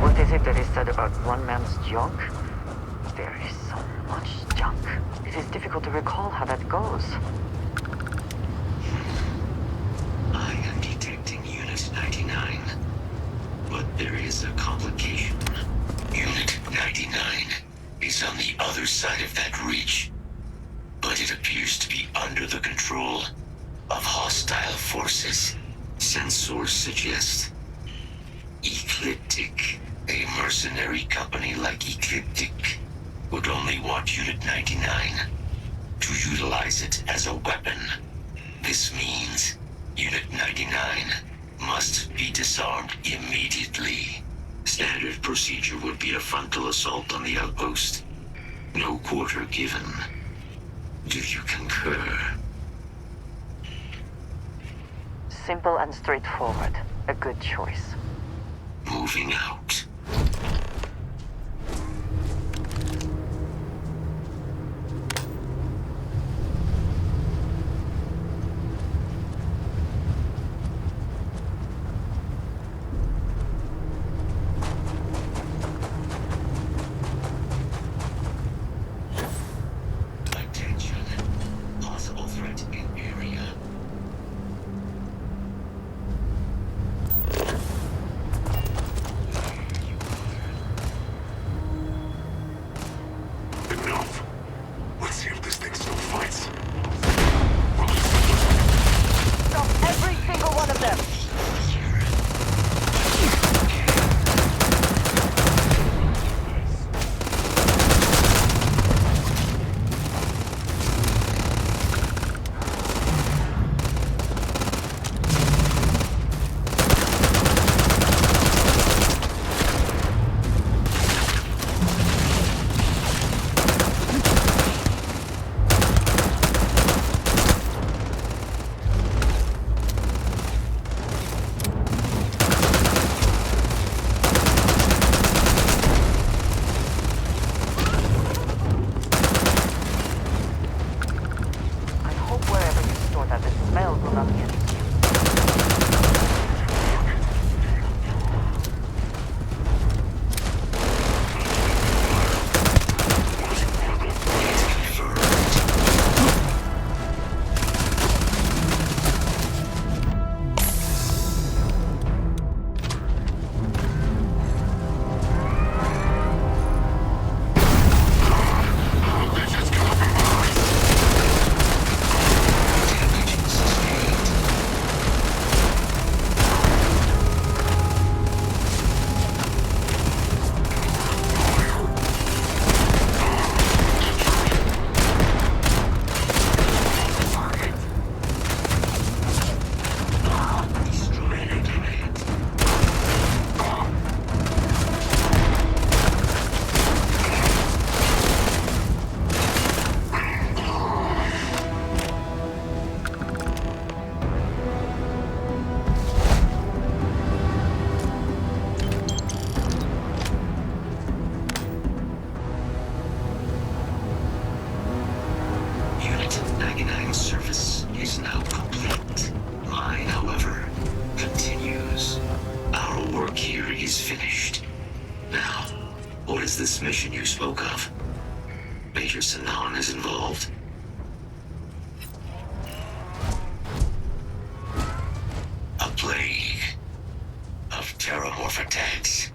What is it that is said about one man's junk? There is so much junk. It is difficult to recall how that goes. I am detecting Unit 99. But there is a complication. Unit 99 is on the other side of that reach. But it appears to be under the control of hostile forces. Sensors suggest Ecliptic. A mercenary company like Ecliptic would only want Unit 99 to utilize it as a weapon. This means Unit 99 must be disarmed immediately. Standard procedure would be a frontal assault on the outpost. No quarter given. Do you concur? Simple and straightforward. A good choice. Moving out. Attention. Possible threat in area. is finished. Now, what is this mission you spoke of? Major Sinan is involved? A plague of terrormorph attacks.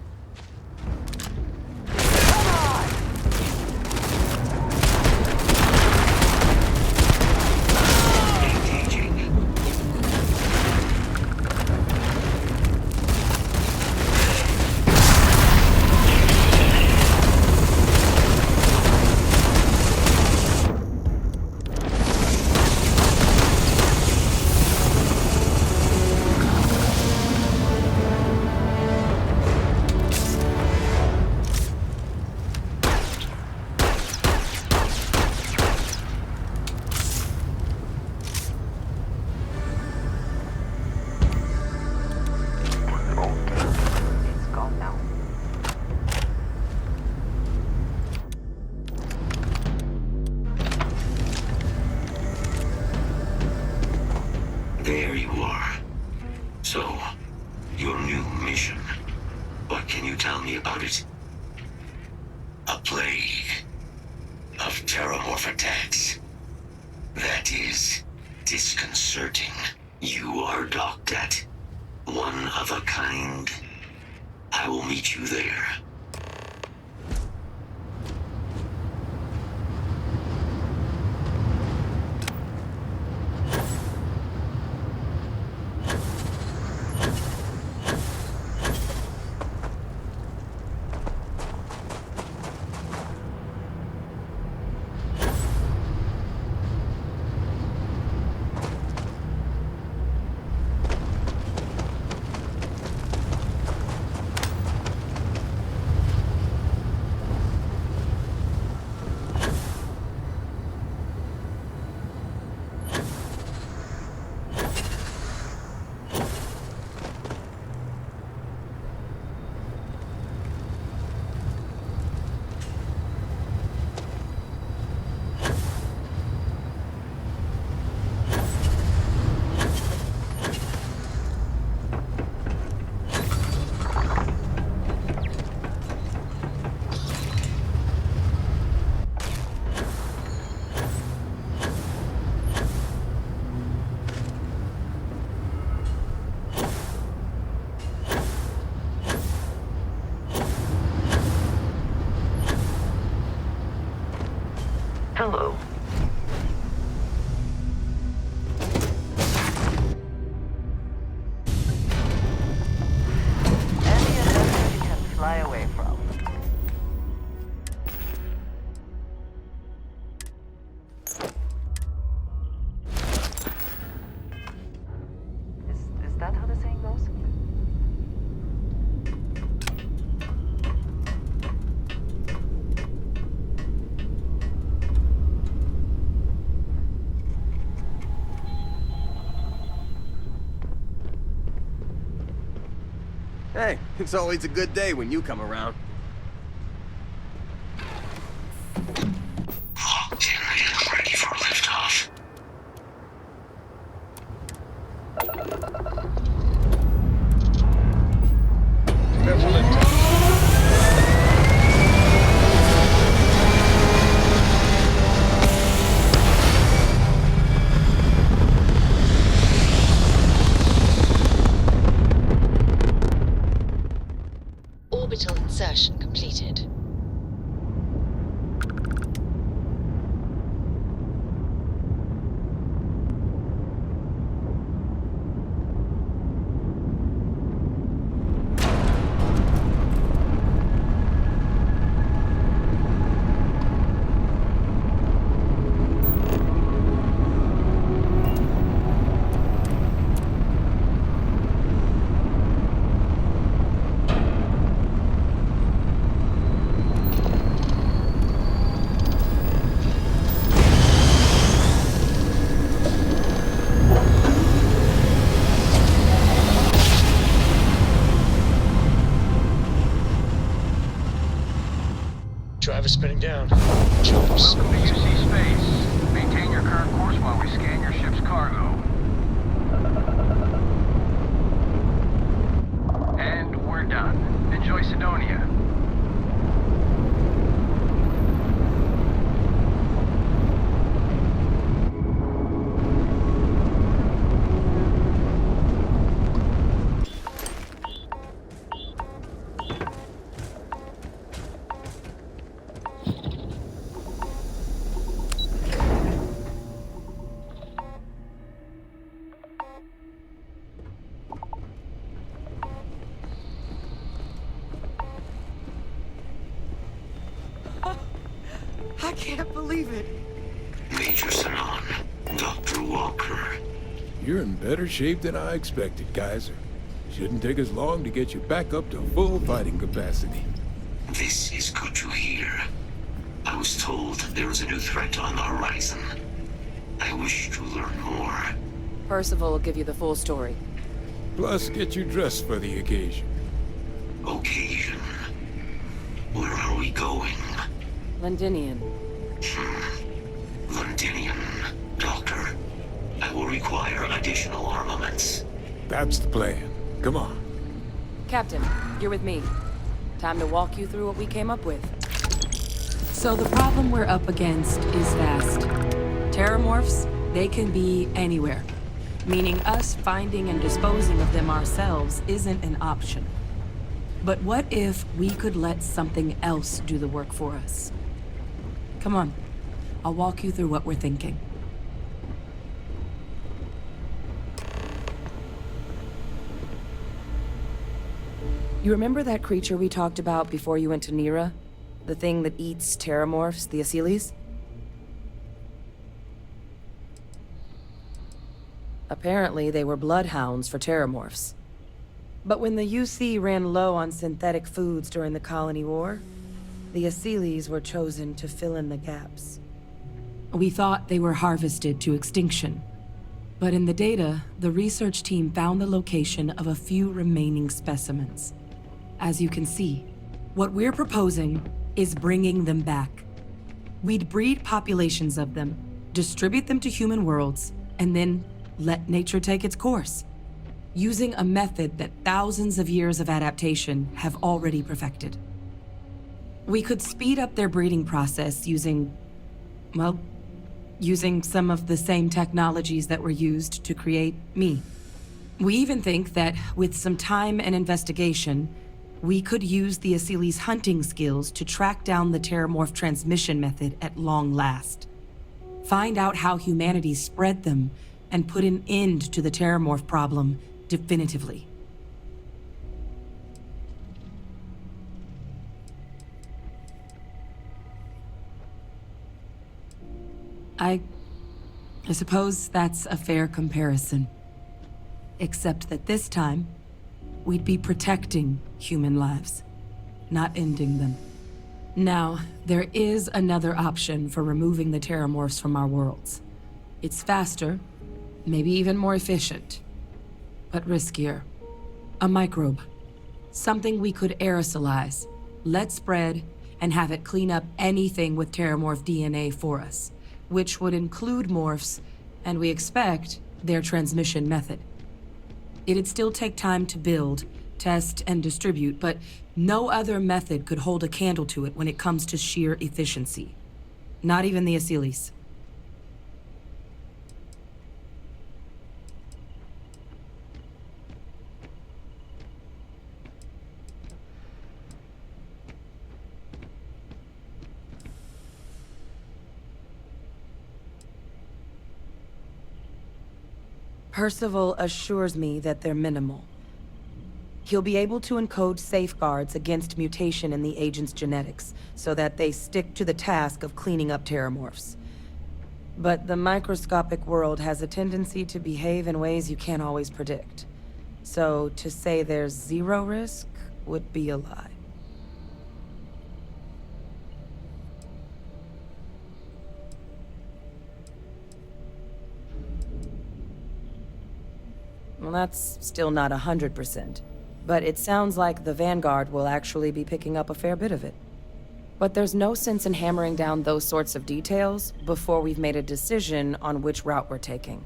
There you are. So, your new mission. What can you tell me about it? A plague of terrormorph attacks. That is disconcerting. You are docked at one of a kind. I will meet you there. Hello. Any adventure you can fly away from. Is that how the saying goes? Hey, it's always a good day when you come around. Locked in and ready for liftoff. Prepare for liftoff. Orbital insertion completed. Driver spinning down. Jumps. Welcome to UC Space. Maintain your current course while we scan your ship's cargo. And we're done. Macedonia. I can't believe it. Major Sanon, Dr. Walker. You're in better shape than I expected, Kaiser. Shouldn't take us long to get you back up to full fighting capacity. This is good to hear. I was told there was a new threat on the horizon. I wish to learn more. Percival will give you the full story. Plus, get you dressed for the occasion. Occasion? Where are we going? Londinian. Londinian. Doctor, I will require additional armaments. That's the plan. Come on. Captain, you're with me. Time to walk you through what we came up with. So the problem we're up against is vast. Terrormorphs, they can be anywhere. Meaning us finding and disposing of them ourselves isn't an option. But what if we could let something else do the work for us? Come on, I'll walk you through what we're thinking. You remember that creature we talked about before you went to Nira? The thing that eats terrormorphs, the Asylees? Apparently, they were bloodhounds for terrormorphs. But when the UC ran low on synthetic foods during the Colony War, the Asylees were chosen to fill in the gaps. We thought they were harvested to extinction. But in the data, the research team found the location of a few remaining specimens. As you can see, what we're proposing is bringing them back. We'd breed populations of them, distribute them to human worlds, and then let nature take its course, using a method that thousands of years of adaptation have already perfected. We could speed up their breeding process using some of the same technologies that were used to create me. We even think that with some time and investigation, we could use the Asylees' hunting skills to track down the terrormorph transmission method at long last. Find out how humanity spread them and put an end to the terrormorph problem definitively. I suppose that's a fair comparison. Except that this time, we'd be protecting human lives, not ending them. Now, there is another option for removing the terrormorphs from our worlds. It's faster, maybe even more efficient, but riskier. A microbe. Something we could aerosolize, let spread, and have it clean up anything with terrormorph DNA for us, which would include morphs, and we expect their transmission method. It'd still take time to build, test, and distribute, but no other method could hold a candle to it when it comes to sheer efficiency. Not even the Asylees. Percival assures me that they're minimal. He'll be able to encode safeguards against mutation in the agent's genetics, so that they stick to the task of cleaning up terrormorphs. But the microscopic world has a tendency to behave in ways you can't always predict. So to say there's zero risk would be a lie. Well, that's still not 100%. But it sounds like the Vanguard will actually be picking up a fair bit of it. But there's no sense in hammering down those sorts of details before we've made a decision on which route we're taking.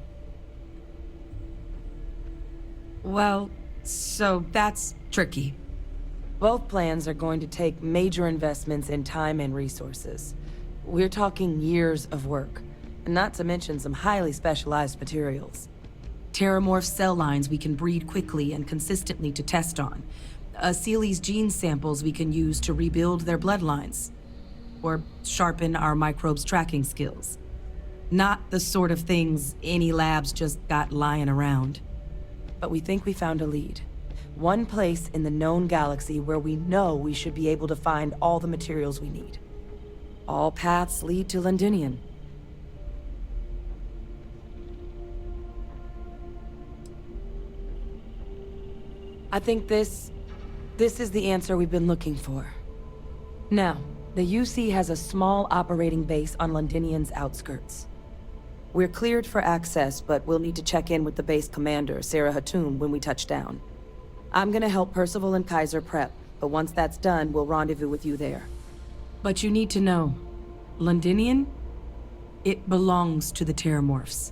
Well, so that's tricky. Both plans are going to take major investments in time and resources. We're talking years of work, not to mention some highly specialized materials. Terrormorph cell lines we can breed quickly and consistently to test on. Seely's gene samples we can use to rebuild their bloodlines. Or sharpen our microbes' tracking skills. Not the sort of things any labs just got lying around. But we think we found a lead. One place in the known galaxy where we know we should be able to find all the materials we need. All paths lead to Londinian. I think this is the answer we've been looking for. Now, the UC has a small operating base on Londinian's outskirts. We're cleared for access, but we'll need to check in with the base commander, Sarah Hatum, when we touch down. I'm gonna help Percival and Kaiser prep, but once that's done, we'll rendezvous with you there. But you need to know, Londinian, it belongs to the terrormorphs.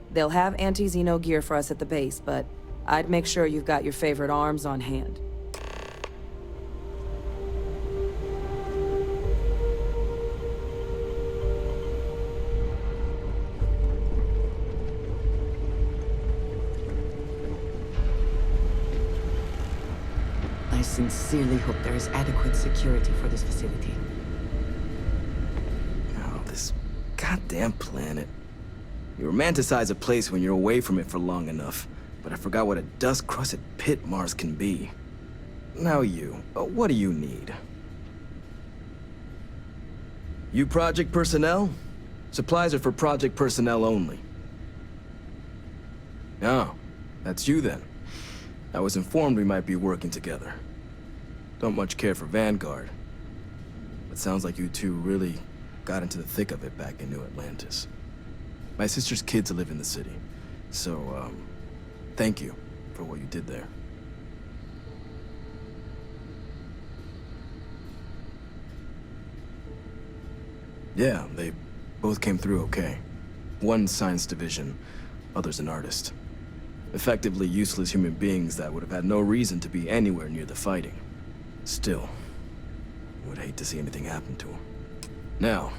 They'll have anti-Xeno gear for us at the base, but I'd make sure you've got your favorite arms on hand. I sincerely hope there is adequate security for this facility. Oh, this goddamn planet. You romanticize a place when you're away from it for long enough, but I forgot what a dust-crusted pit Mars can be. Now what do you need? You project personnel? Supplies are for project personnel only. Oh, that's you then. I was informed we might be working together. Don't much care for Vanguard. But sounds like you two really got into the thick of it back in New Atlantis. My sister's kids live in the city, so, thank you for what you did there. Yeah, they both came through okay. One science division, other's an artist. Effectively useless human beings that would have had no reason to be anywhere near the fighting. Still, I would hate to see anything happen to them. Now,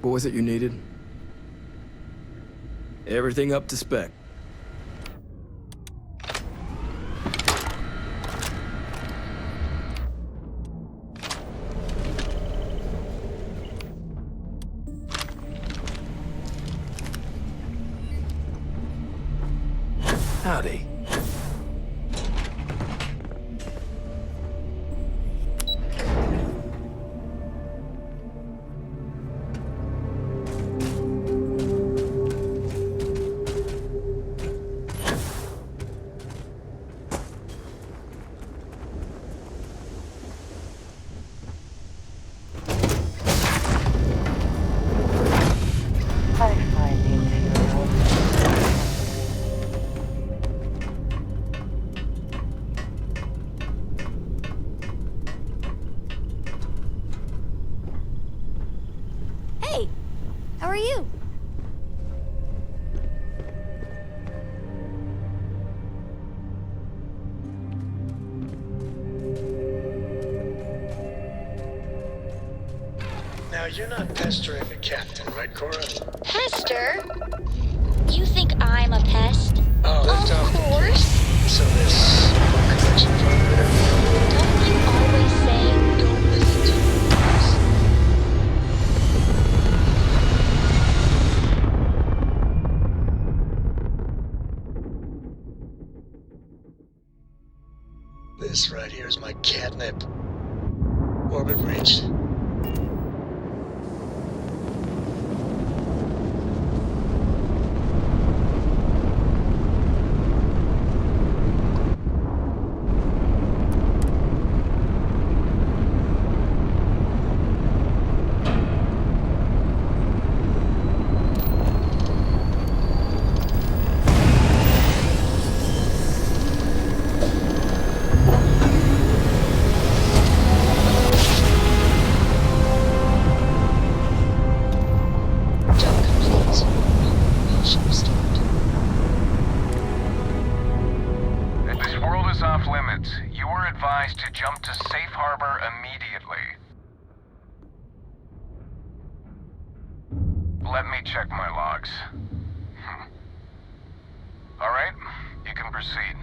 what was it you needed? Everything up to spec. Howdy. Hey, how are you? Now, you're not pestering the captain, right, Cora? Pester? You think I'm a pest? Oh, lift off. Of course. So this connection perimeter. Don't you always say, don't listen to us? This right here is my catnip. Orbit reached. limits. You were advised to jump to safe harbor immediately. Let me check my logs. Alright, you can proceed.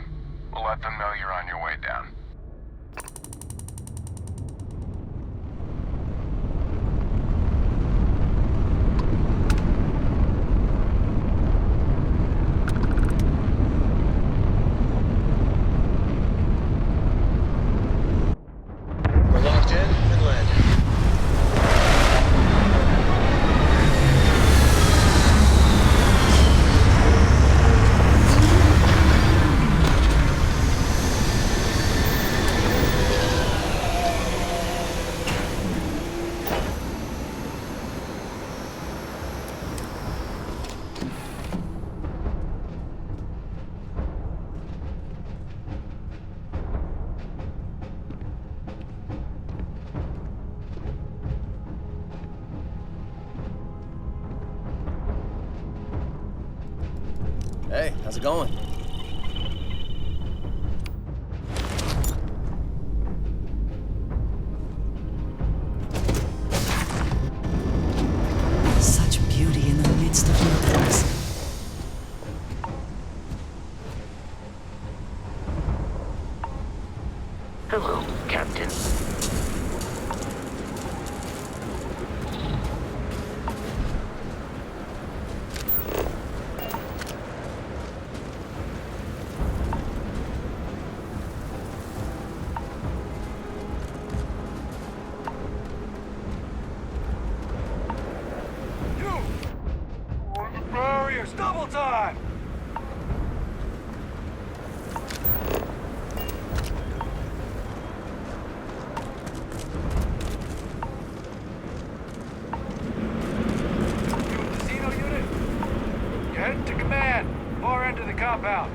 We'll let them know you're on your way down. We're locked in and landing. Hey, how's it going? Such beauty in the midst of nothingness. Hello, Captain. Warriors, double time! Casino unit, you're heading to command, far end of the compound.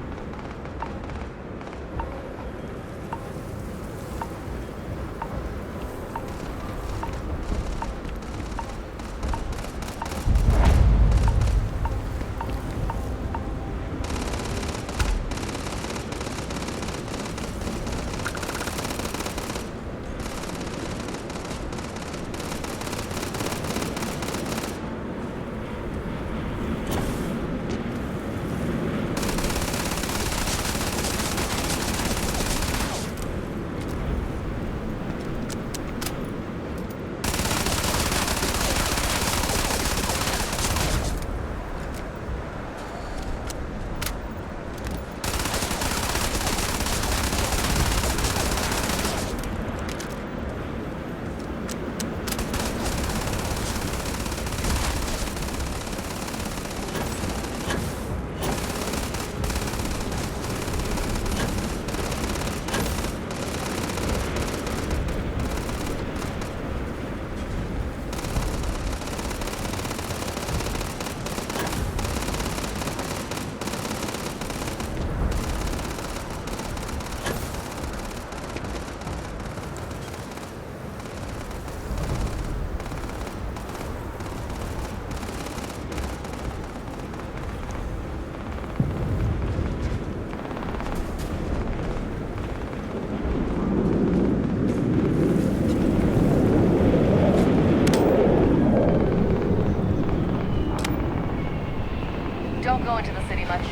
Don't go into the city much.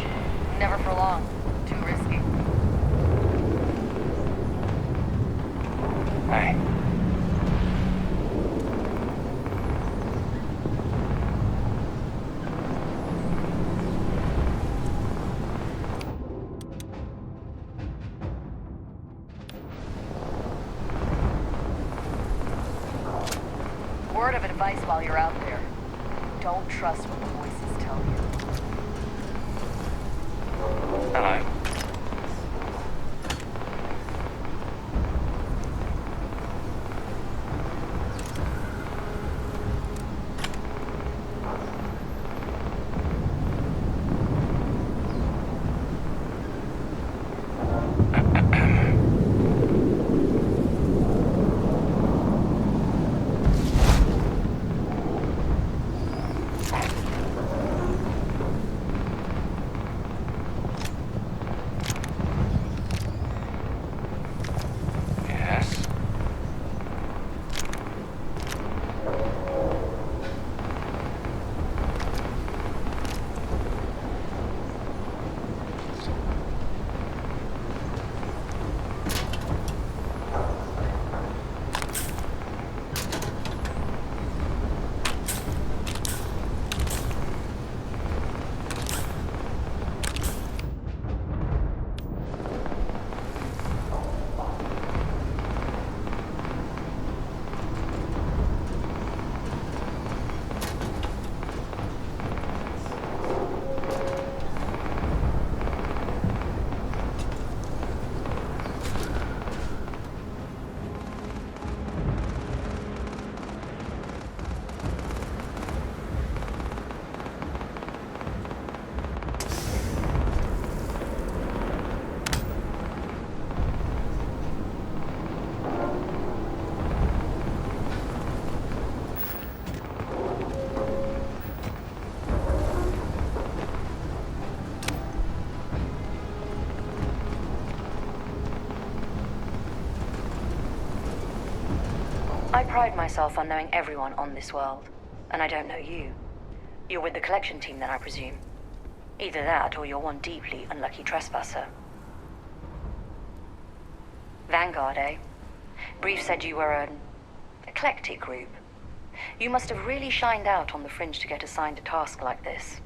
Never for long. Too risky. Hey. Word of advice while you're out there. Don't trust what the voices tell you. Hello. I pride myself on knowing everyone on this world, and I don't know you. You're with the collection team then, I presume. Either that, or you're one deeply unlucky trespasser. Vanguard, eh? Brief said you were an eclectic group. You must have really shined out on the fringe to get assigned a task like this.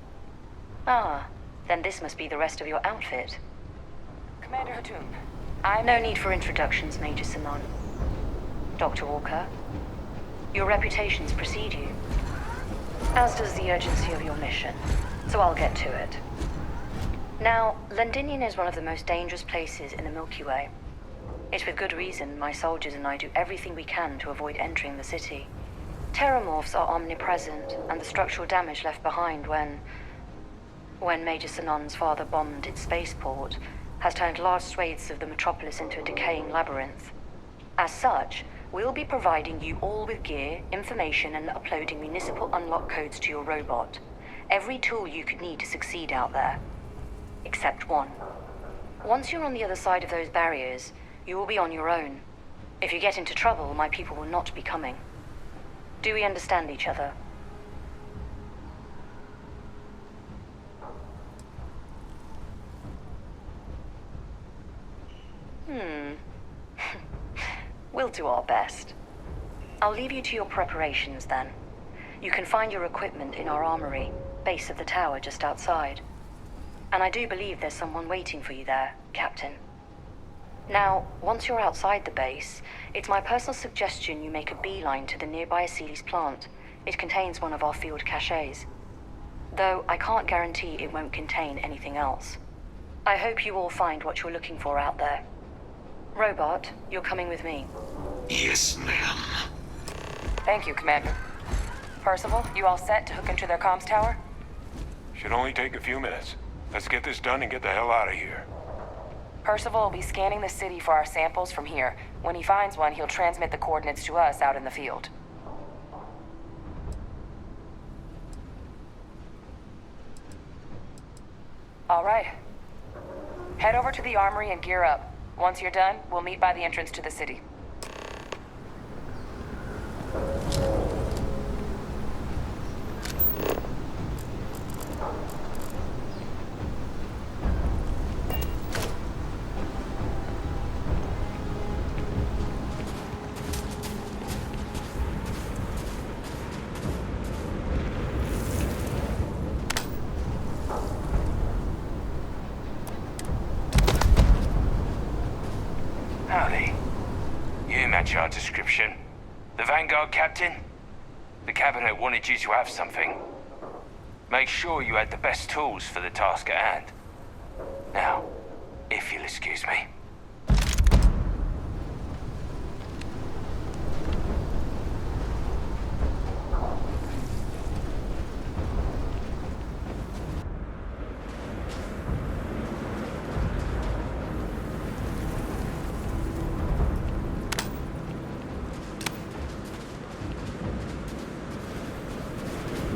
Ah, then this must be the rest of your outfit. Commander Hatum, No need for introductions, Major Simon. Dr. Walker, your reputations precede you, as does the urgency of your mission, so I'll get to it. Now, Londinian is one of the most dangerous places in the Milky Way. It's with good reason my soldiers and I do everything we can to avoid entering the city. Terrormorphs are omnipresent, and the structural damage left behind when Major Sinan's father bombed its spaceport has turned large swathes of the metropolis into a decaying labyrinth. As such, we'll be providing you all with gear, information, and uploading municipal unlock codes to your robot. Every tool you could need to succeed out there. Except one. Once you're on the other side of those barriers, you will be on your own. If you get into trouble, my people will not be coming. Do we understand each other? We'll do our best. I'll leave you to your preparations then. You can find your equipment in our armory, base of the tower just outside. And I do believe there's someone waiting for you there, Captain. Now, once you're outside the base, it's my personal suggestion you make a beeline to the nearby Aceles plant. It contains one of our field caches. Though I can't guarantee it won't contain anything else. I hope you all find what you're looking for out there. Robot, you're coming with me. Yes, ma'am. Thank you, Commander. Percival, you all set to hook into their comms tower? Should only take a few minutes. Let's get this done and get the hell out of here. Percival will be scanning the city for our samples from here. When he finds one, he'll transmit the coordinates to us out in the field. All right. Head over to the armory and gear up. Once you're done, we'll meet by the entrance to the city. Howdy. You match our description. The Vanguard captain? The cabinet wanted you to have something. Make sure you had the best tools for the task at hand. Now, if you'll excuse me.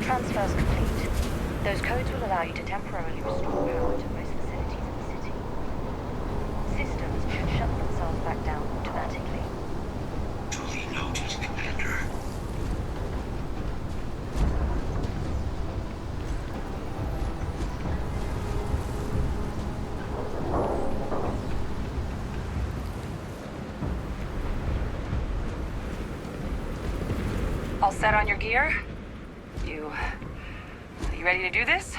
Transfers complete. Those codes will allow you to temporarily restore power to most facilities in the city. Systems should shut themselves back down automatically. Duly noted, Commander. All set on your gear? You ready to do this?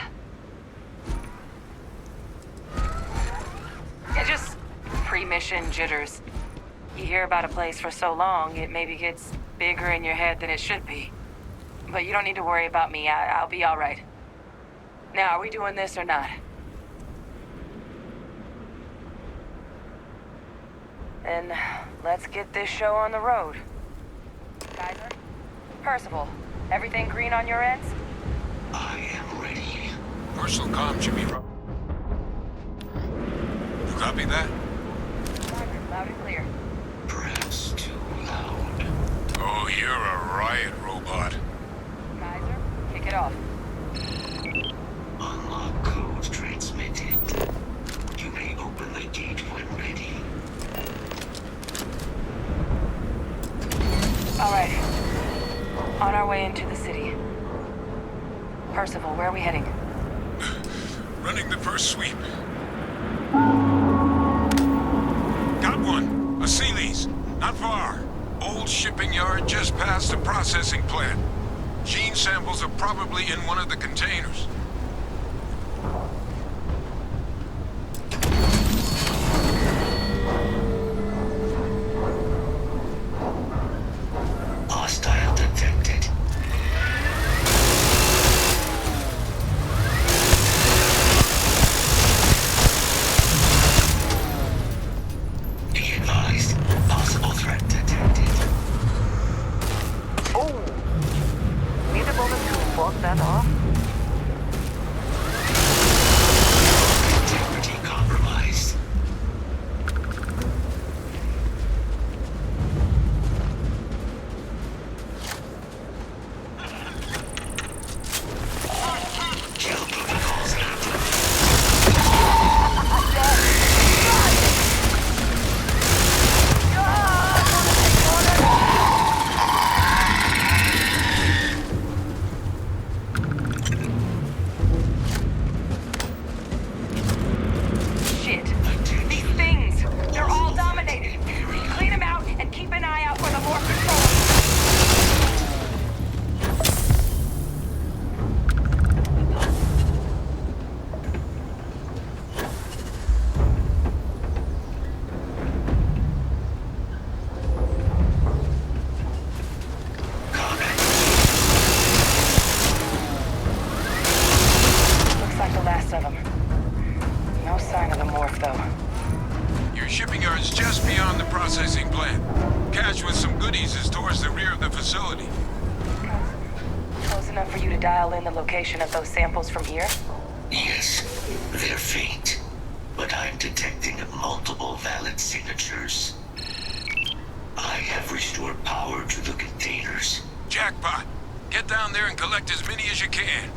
Yeah, just pre-mission jitters. You hear about a place for so long, it maybe gets bigger in your head than it should be. But you don't need to worry about me. I'll be all right. Now, are we doing this or not? Then let's get this show on the road. Kaiser? Percival, everything green on your ends? I am ready. Personal comm should be... You copy that? Loud and clear. Perhaps too loud. Oh, you're a riot robot. Kaiser, kick it off. Unlock code transmitted. You may open the gate when ready. All right. our way into the city. Percival, where are we heading? Running the first sweep. Got one. A Sealy's. Not far. Old shipping yard just past the processing plant. Gene samples are probably in one of the containers. Hostile detected. Be advised, possible threat detected. Oh! Need a moment to walk that off? Integrity compromised. Kill protocols active. Shit. These things! They're all dominated! Clean them out and keep an eye out for the more control! Looks like the last of them. No sign of the morph, though. Your shipping yard's just beyond the processing plant. Cache with some goodies is towards the rear of the facility. Close enough for you to dial in the location of those samples from here? Yes, they're faint, but I'm detecting multiple valid signatures. I have restored power to the containers. Jackpot! Get down there and collect as many as you can.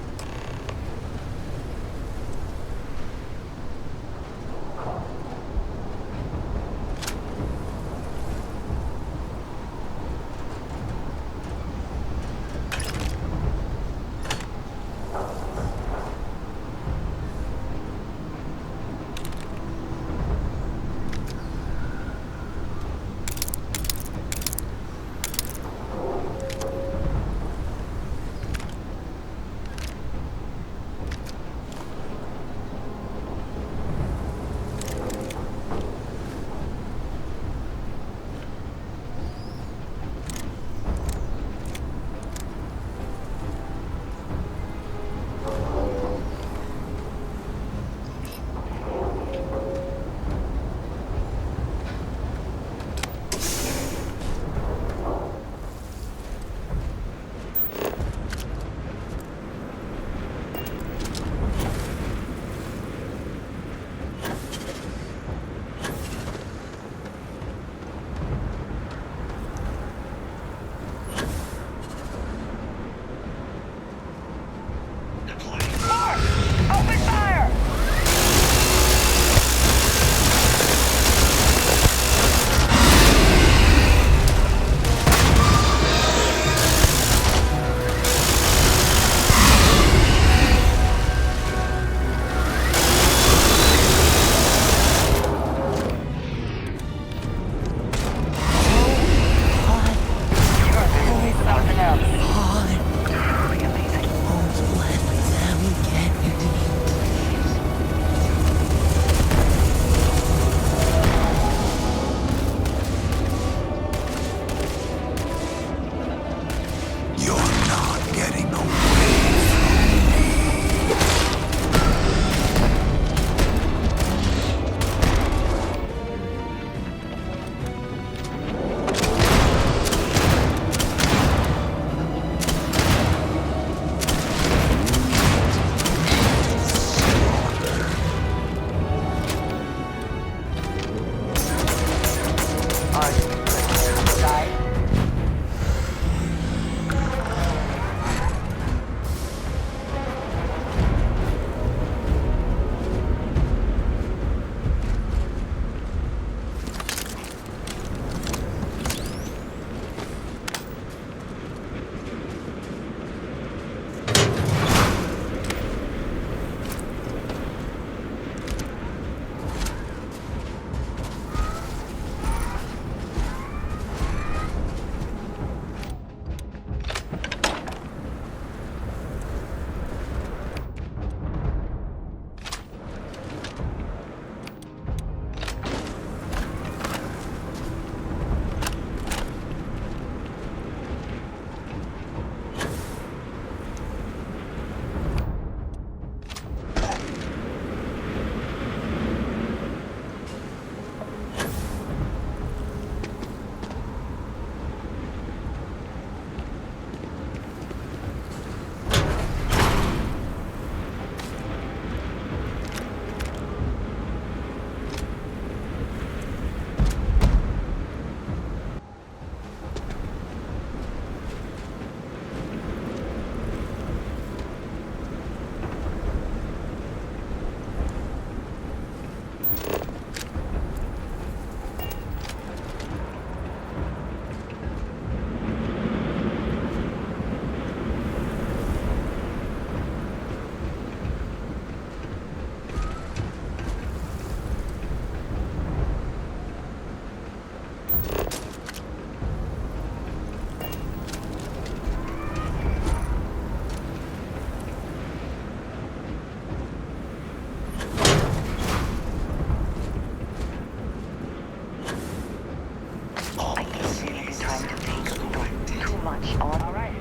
much. All right.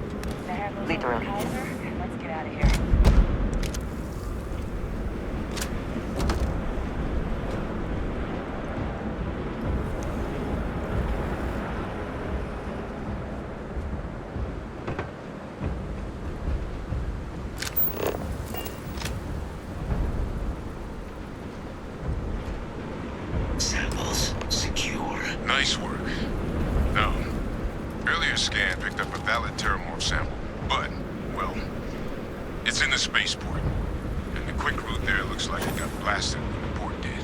Literally. Kaiser, let's get out of here. Samples secure. Nice work. No. Earlier scan picked up a valid terrormorph sample, but, well, it's in the spaceport. And the quick route there looks like it got blasted when the port did.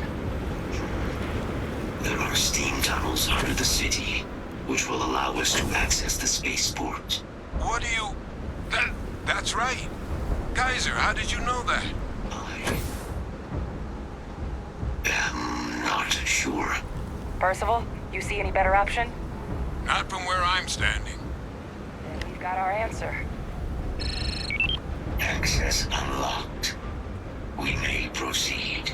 There are steam tunnels under the city, which will allow us to access the spaceport. What do you... That's right. Kaiser, how did you know that? I'm not sure. Percival, you see any better option? Not from where I'm standing. Then we've got our answer. Access unlocked. We may proceed.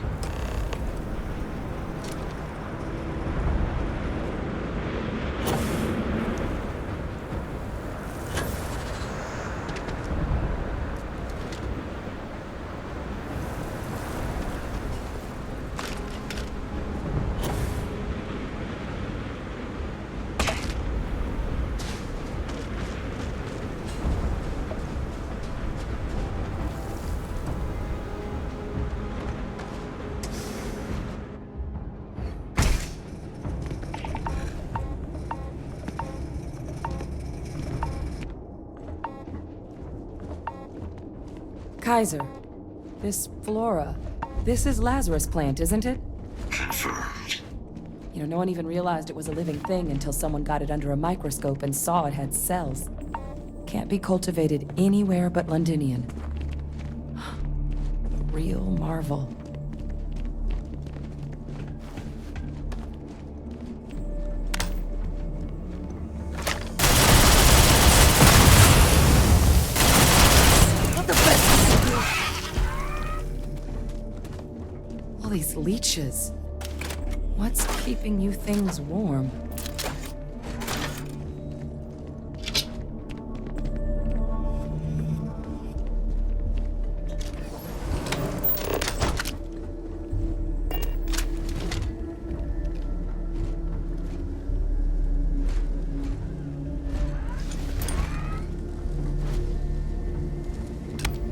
Kaiser, this flora, this is Lazarus plant, isn't it? Confirmed. You know, no one even realized it was a living thing until someone got it under a microscope and saw it had cells. Can't be cultivated anywhere but Londinian. A real marvel. All these leeches. What's keeping you things warm?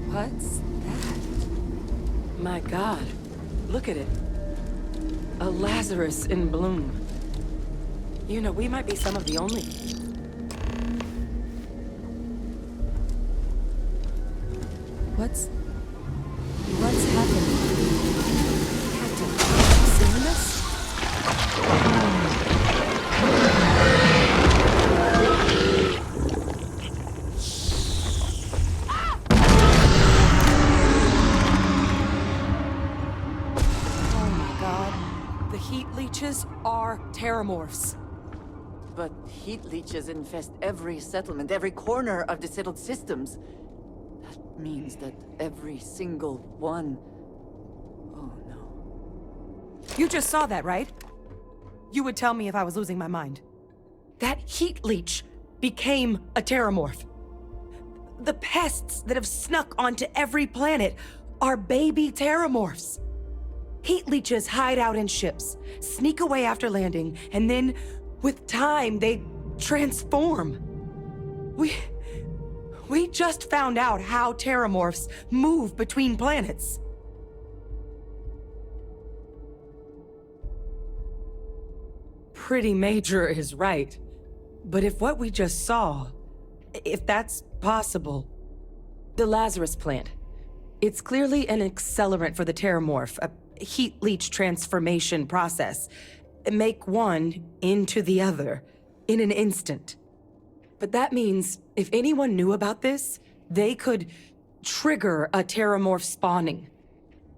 What's that? My God, look at it. A Lazarus in bloom. You know, we might be some of the only... What's happening? Captain, you seeing this? Leeches are terrormorphs. But heat leeches infest every settlement, every corner of the settled systems. That means that every single one... Oh, no. You just saw that, right? You would tell me if I was losing my mind. That heat leech became a terrormorph. The pests that have snuck onto every planet are baby terrormorphs. Heat leeches hide out in ships, sneak away after landing, and then, with time, they transform. We just found out how terrormorphs move between planets. Pretty Major is right. But if what we just saw, if that's possible, the Lazarus plant, it's clearly an accelerant for the terrormorph, a heat leech transformation process. Make one into the other in an instant. But that means if anyone knew about this, they could trigger a terrormorph spawning.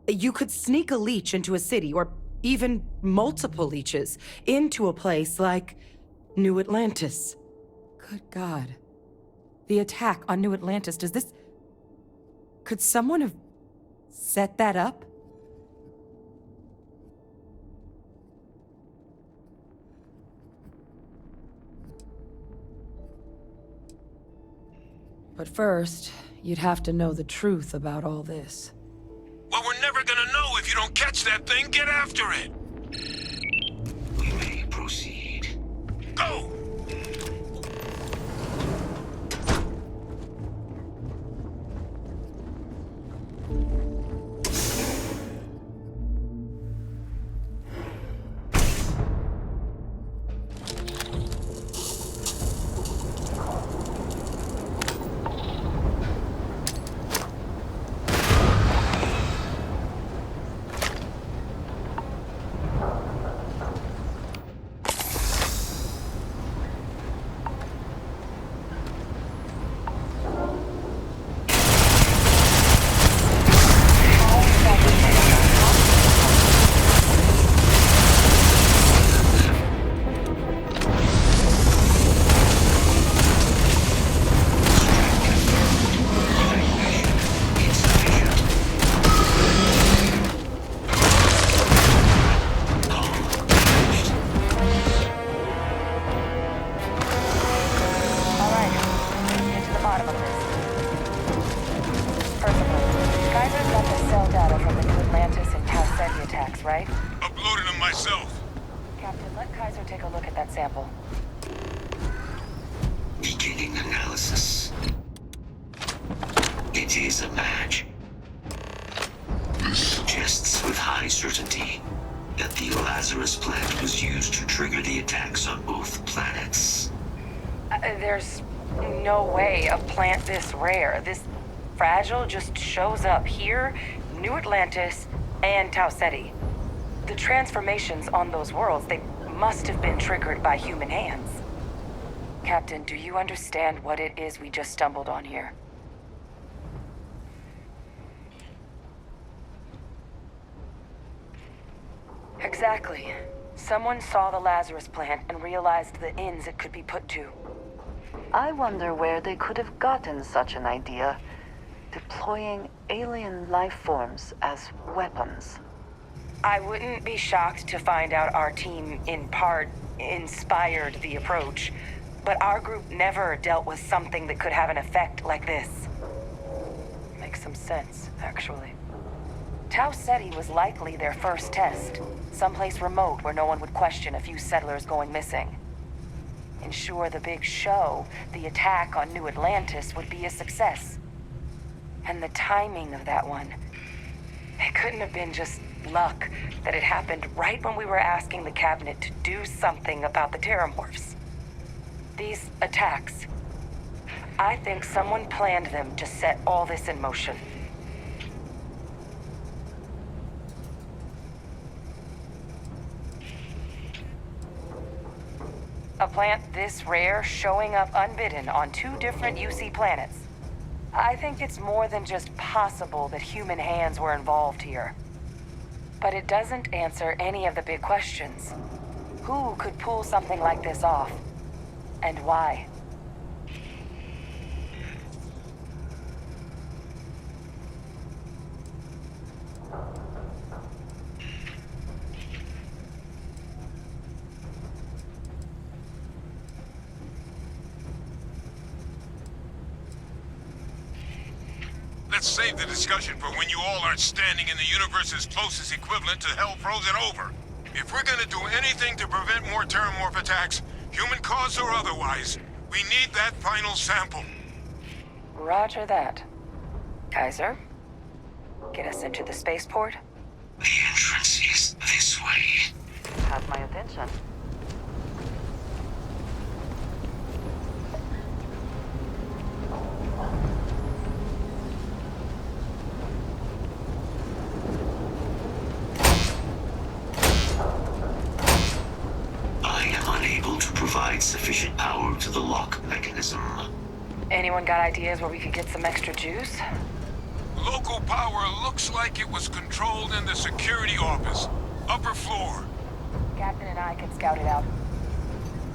You could sneak a leech into a city, or even multiple leeches, into a place like New Atlantis. Good God. The attack on New Atlantis, does this... Could someone have set that up? But first, you'd have to know the truth about all this. Well, we're never gonna know if you don't catch that thing. Get after it! We may proceed. Go! Beginning analysis. It is a match. This suggests with high certainty that the Lazarus plant was used to trigger the attacks on both planets. There's no way a plant this rare, this fragile, just shows up here, New Atlantis, and Tau Ceti. The transformations on those worlds, they must have been triggered by human hands. Captain, do you understand what it is we just stumbled on here? Exactly. Someone saw the Lazarus plant and realized the ends it could be put to. I wonder where they could have gotten such an idea, deploying alien life forms as weapons. I wouldn't be shocked to find out our team, in part, inspired the approach. But our group never dealt with something that could have an effect like this. Makes some sense, actually. Tau Ceti was likely their first test. Someplace remote where no one would question a few settlers going missing. Ensure the big show, the attack on New Atlantis, would be a success. And the timing of that one... It couldn't have been just luck that it happened right when we were asking the cabinet to do something about the terrormorphs. These attacks, I think someone planned them to set all this in motion. A plant this rare showing up unbidden on 2 different UC planets. I think it's more than just possible that human hands were involved here. But it doesn't answer any of the big questions. Who could pull something like this off? And why? Let's save the discussion for when you all aren't standing in the universe's closest equivalent to hell frozen over. If we're gonna do anything to prevent more terrormorph attacks, human cause or otherwise, we need that final sample. Roger that. Kaiser, get us into the spaceport? The entrance is this way. Have my attention. Provide sufficient power to the lock mechanism. Anyone got ideas where we could get some extra juice? Local power looks like it was controlled in the security office. Upper floor. Captain and I can scout it out.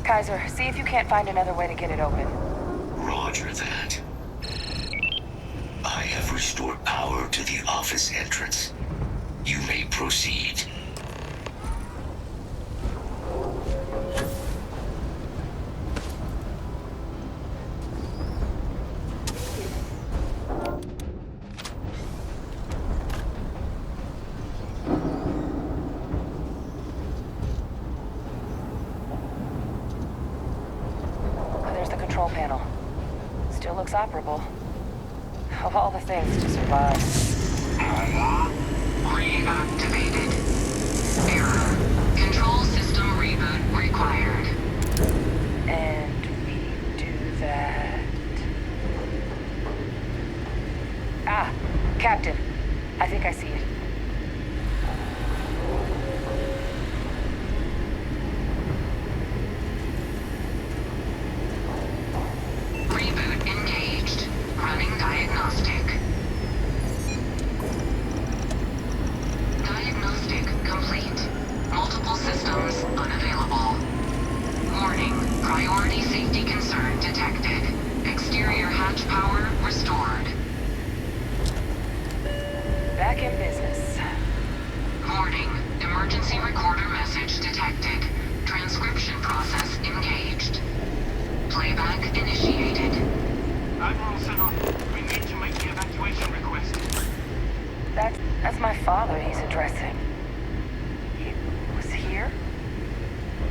Kaiser, see if you can't find another way to get it open. Roger that. I have restored power to the office entrance. You may proceed. control panel. Still looks operable. Of all the things to survive. Reactivated. Error. Control system reboot required. And we do that. Ah, Captain. I think I see it. Reboot engaged. Running diagnostic. Diagnostic complete. Multiple systems unavailable. Warning. Priority safety concern detected. Exterior hatch power restored. Back in business. Warning. Emergency recorder message detected. Transcription process engaged. Playback initiated. Admiral Sinon, we need to make the evacuation request. That's my father he's addressing. He was here?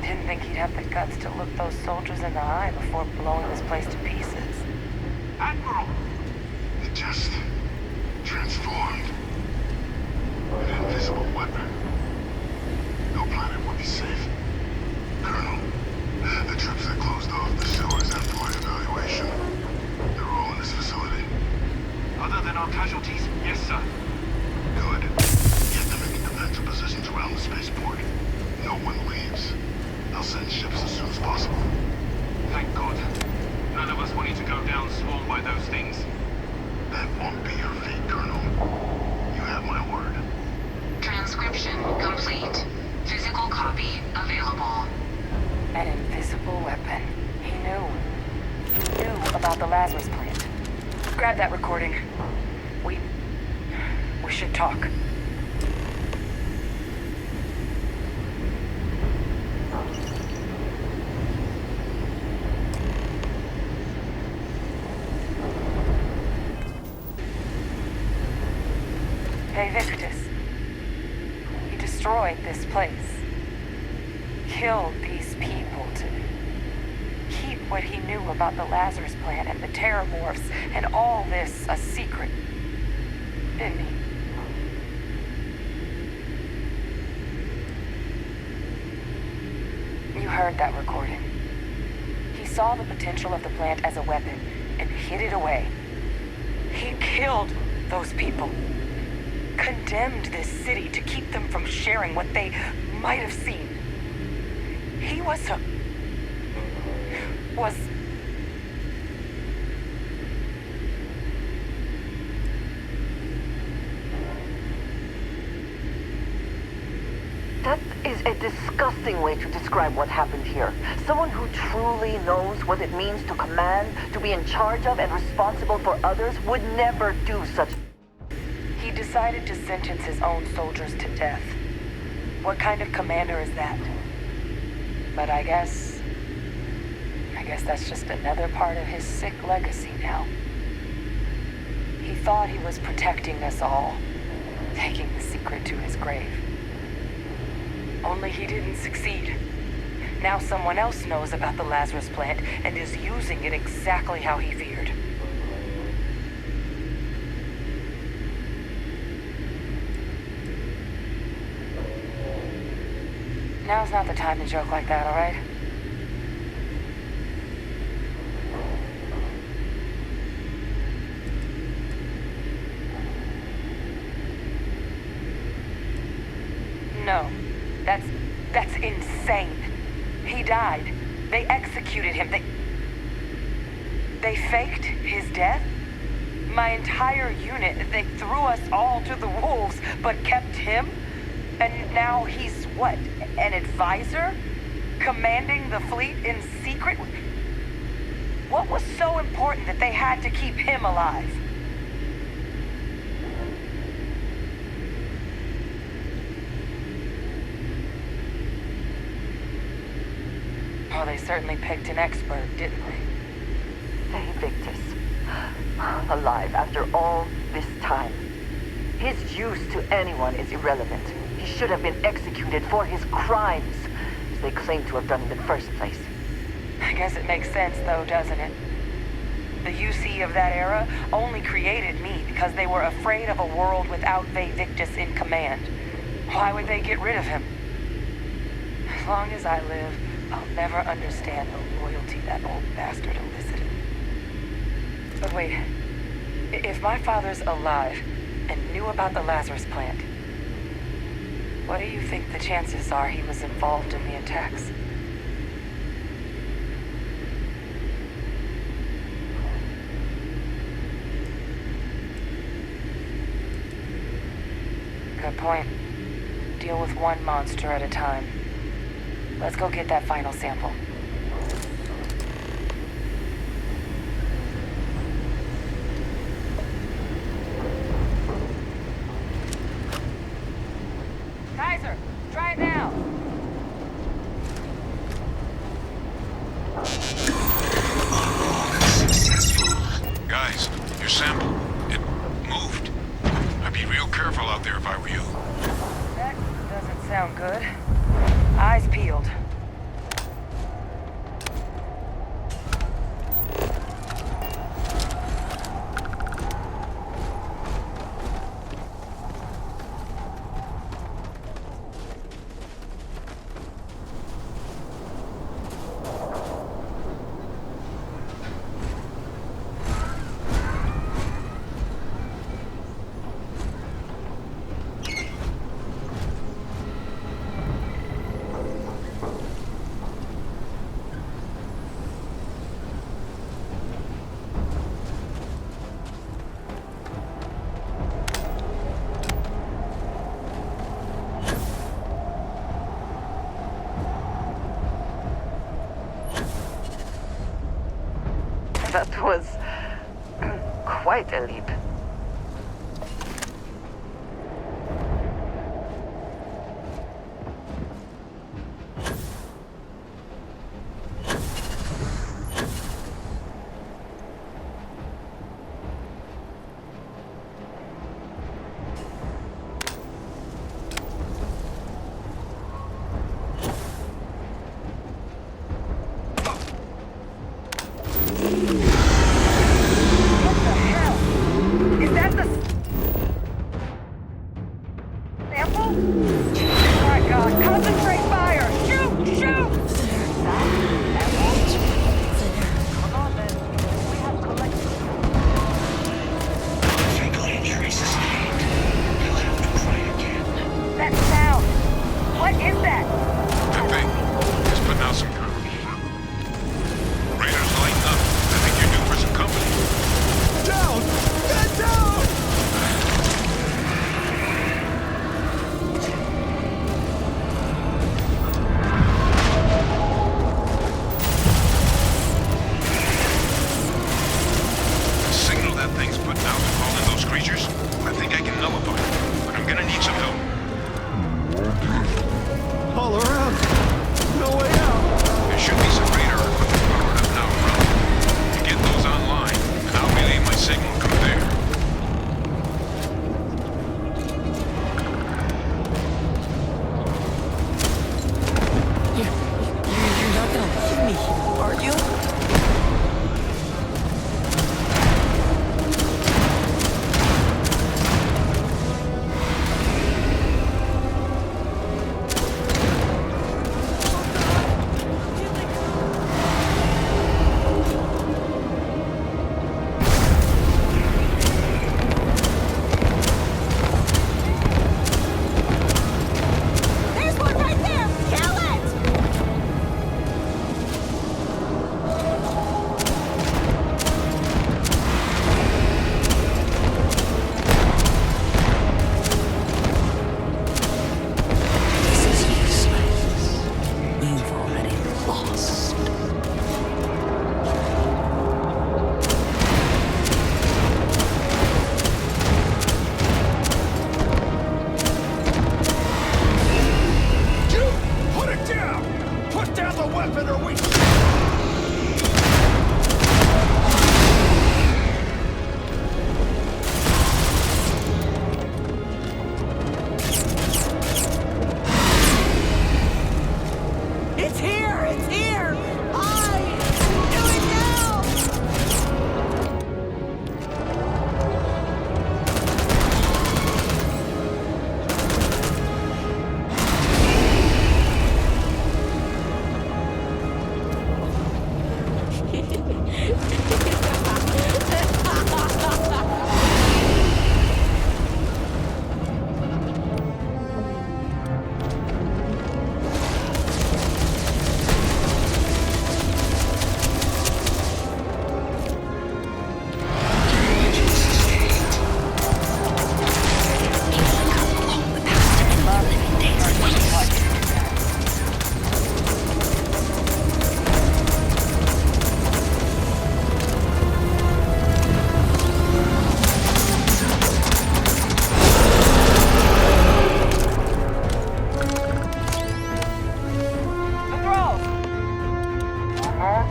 Didn't think he'd have the guts to look those soldiers in the eye before blowing this place to pieces. Admiral! It just transformed. An invisible weapon. No planet would be safe. Colonel, the troops that closed off the sewers after my evaluation, they're all in this facility. Other than our casualties, yes, sir. Good. Get them into defensive positions around the spaceport. No one leaves. I'll send ships as soon as possible. Thank God. None of us wanted to go down swarmed by those things. That won't be your fate, Colonel. You have my word. Transcription complete. Physical copy available. An invisible weapon. He knew. He knew about the Lazarus plant. Grab that recording. We should talk. Hey, Victus. He destroyed this place. Killed these people to keep what he knew about the Lazarus plant and the terrormorphs and all this a secret. Didn't he? You heard that recording. He saw the potential of the plant as a weapon and hid it away. He killed those people. Condemned this city to keep them from sharing what they might have seen. He was That is a disgusting way to describe what happened here. Someone who truly knows what it means to command, to be in charge of and responsible for others would never do such. He decided to sentence his own soldiers to death. What kind of commander is that? But I guess that's just another part of his sick legacy now. He thought he was protecting us all, taking the secret to his grave. Only he didn't succeed. Now someone else knows about the Lazarus plant and is using it exactly how he feared. Now's not the time to joke like that, all right? No. That's insane. He died. They executed him. They faked his death? My entire unit, they threw us all to the wolves, but kept him? And now he's what, an advisor? Commanding the fleet in secret? What was so important that they had to keep him alive? Oh, they certainly picked an expert, didn't they? Hey, Victus. Alive after all this time. His use to anyone is irrelevant. He should have been executed for his crimes, as they claim to have done in the first place. I guess it makes sense though, doesn't it? The UC of that era only created me because they were afraid of a world without Victus in command. Why would they get rid of him? As long as I live, I'll never understand the loyalty that old bastard elicited. But wait, if my father's alive and knew about the Lazarus plant, what do you think the chances are he was involved in the attacks? Good point. Deal with one monster at a time. Let's go get that final sample. Kaiser, try it now. Guys, your sample, it moved. I'd be real careful out there if I were you. That doesn't sound good. Eyes peeled. That was quite a leap.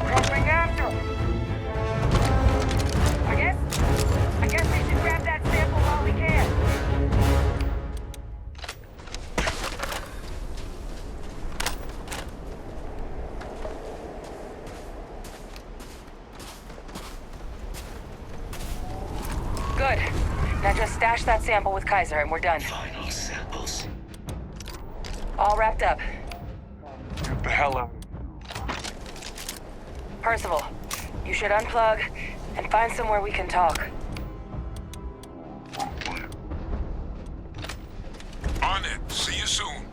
Coming after him. I guess we should grab that sample while we can. Good. Now just stash that sample with Kaiser and we're done. Final samples. All wrapped up. Get the hell out. Percival, you should unplug and find somewhere we can talk. On it. See you soon.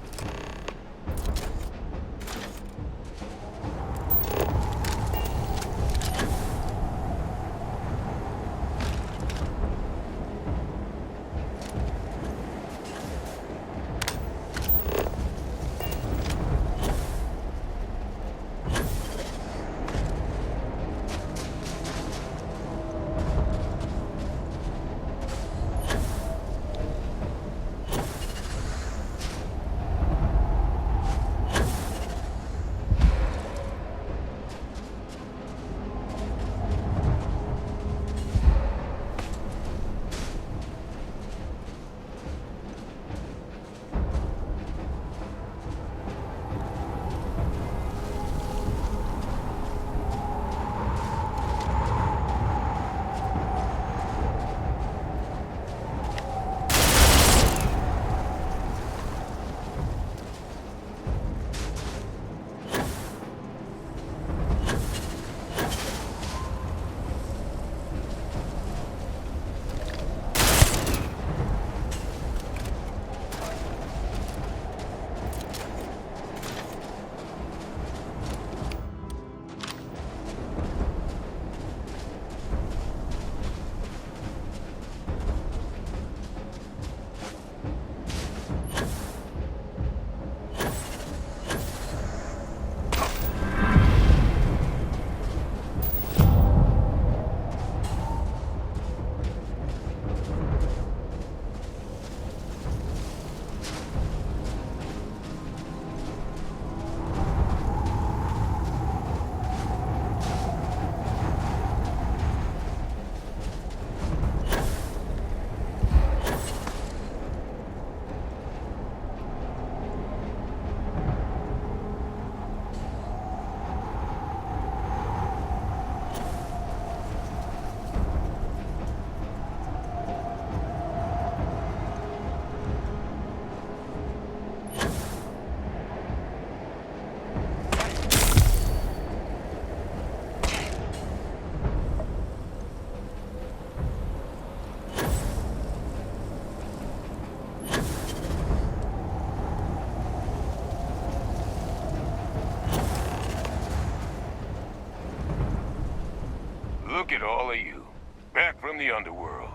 Look at all of you. Back from the underworld.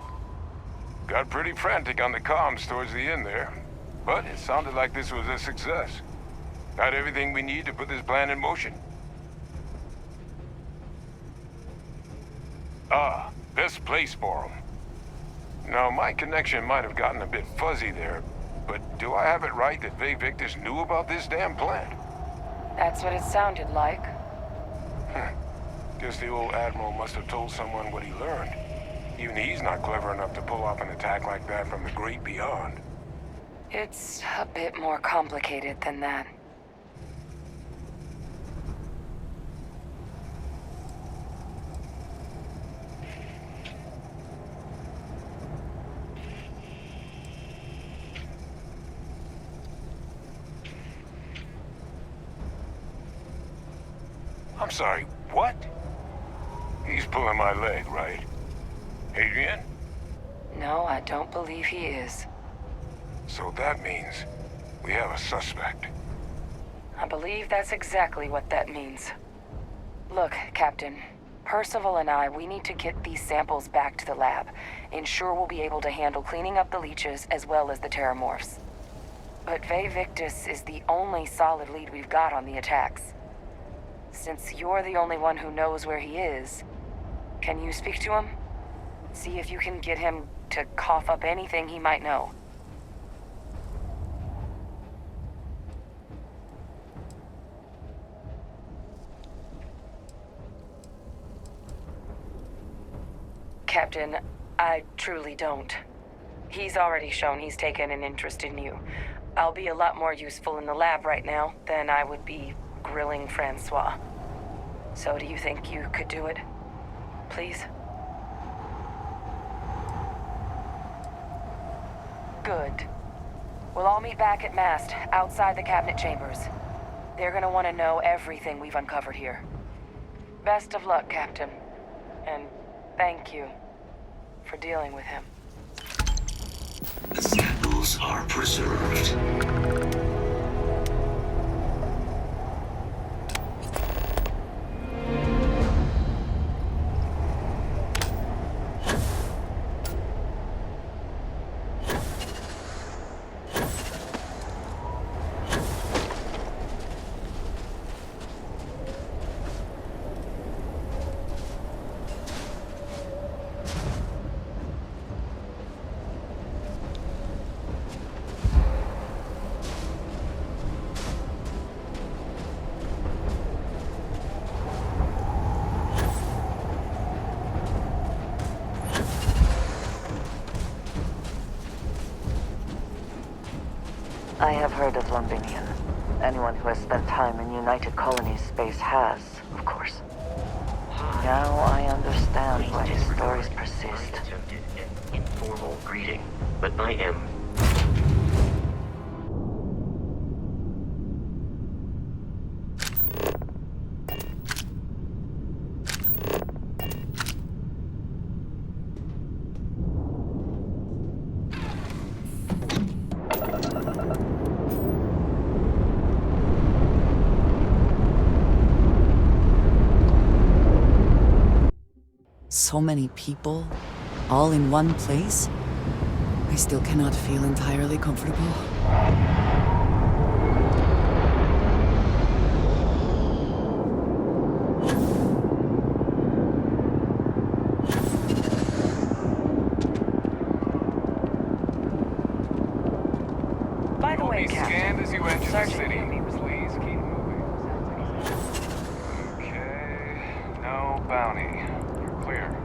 Got pretty frantic on the comms towards the end there. But it sounded like this was a success. Got everything we need to put this plan in motion. Ah, best place for them. Now, my connection might have gotten a bit fuzzy there, but do I have it right that Vae Victus knew about this damn plan? That's what it sounded like. Guess the old Admiral must have told someone what he learned. Even he's not clever enough to pull off an attack like that from the great beyond. It's a bit more complicated than that. I'm sorry, what? He's pulling my leg, right? Adrian? No, I don't believe he is. So that means we have a suspect. I believe that's exactly what that means. Look, Captain. Percival and we need to get these samples back to the lab. Ensure we'll be able to handle cleaning up the leeches as well as the terrormorphs. But Vae Victus is the only solid lead we've got on the attacks. Since you're the only one who knows where he is, can you speak to him? See if you can get him to cough up anything he might know. Captain, I truly don't. He's already shown he's taken an interest in you. I'll be a lot more useful in the lab right now than I would be grilling Francois. So do you think you could do it? Please? Good. We'll all meet back at Mast, outside the cabinet chambers. They're gonna want to know everything we've uncovered here. Best of luck, Captain. And thank you for dealing with him. The samples are preserved. I have heard of Londinian. Anyone who has spent time in United Colonies space has, of course. Now I understand why his stories persist. I attempted an informal greeting, but I am... So many people, all in one place. I still cannot feel entirely comfortable. By the way, Be Captain, scanned as you enter the Sergeant city. Newby Please keep moving. Okay. No bounty. You're clear.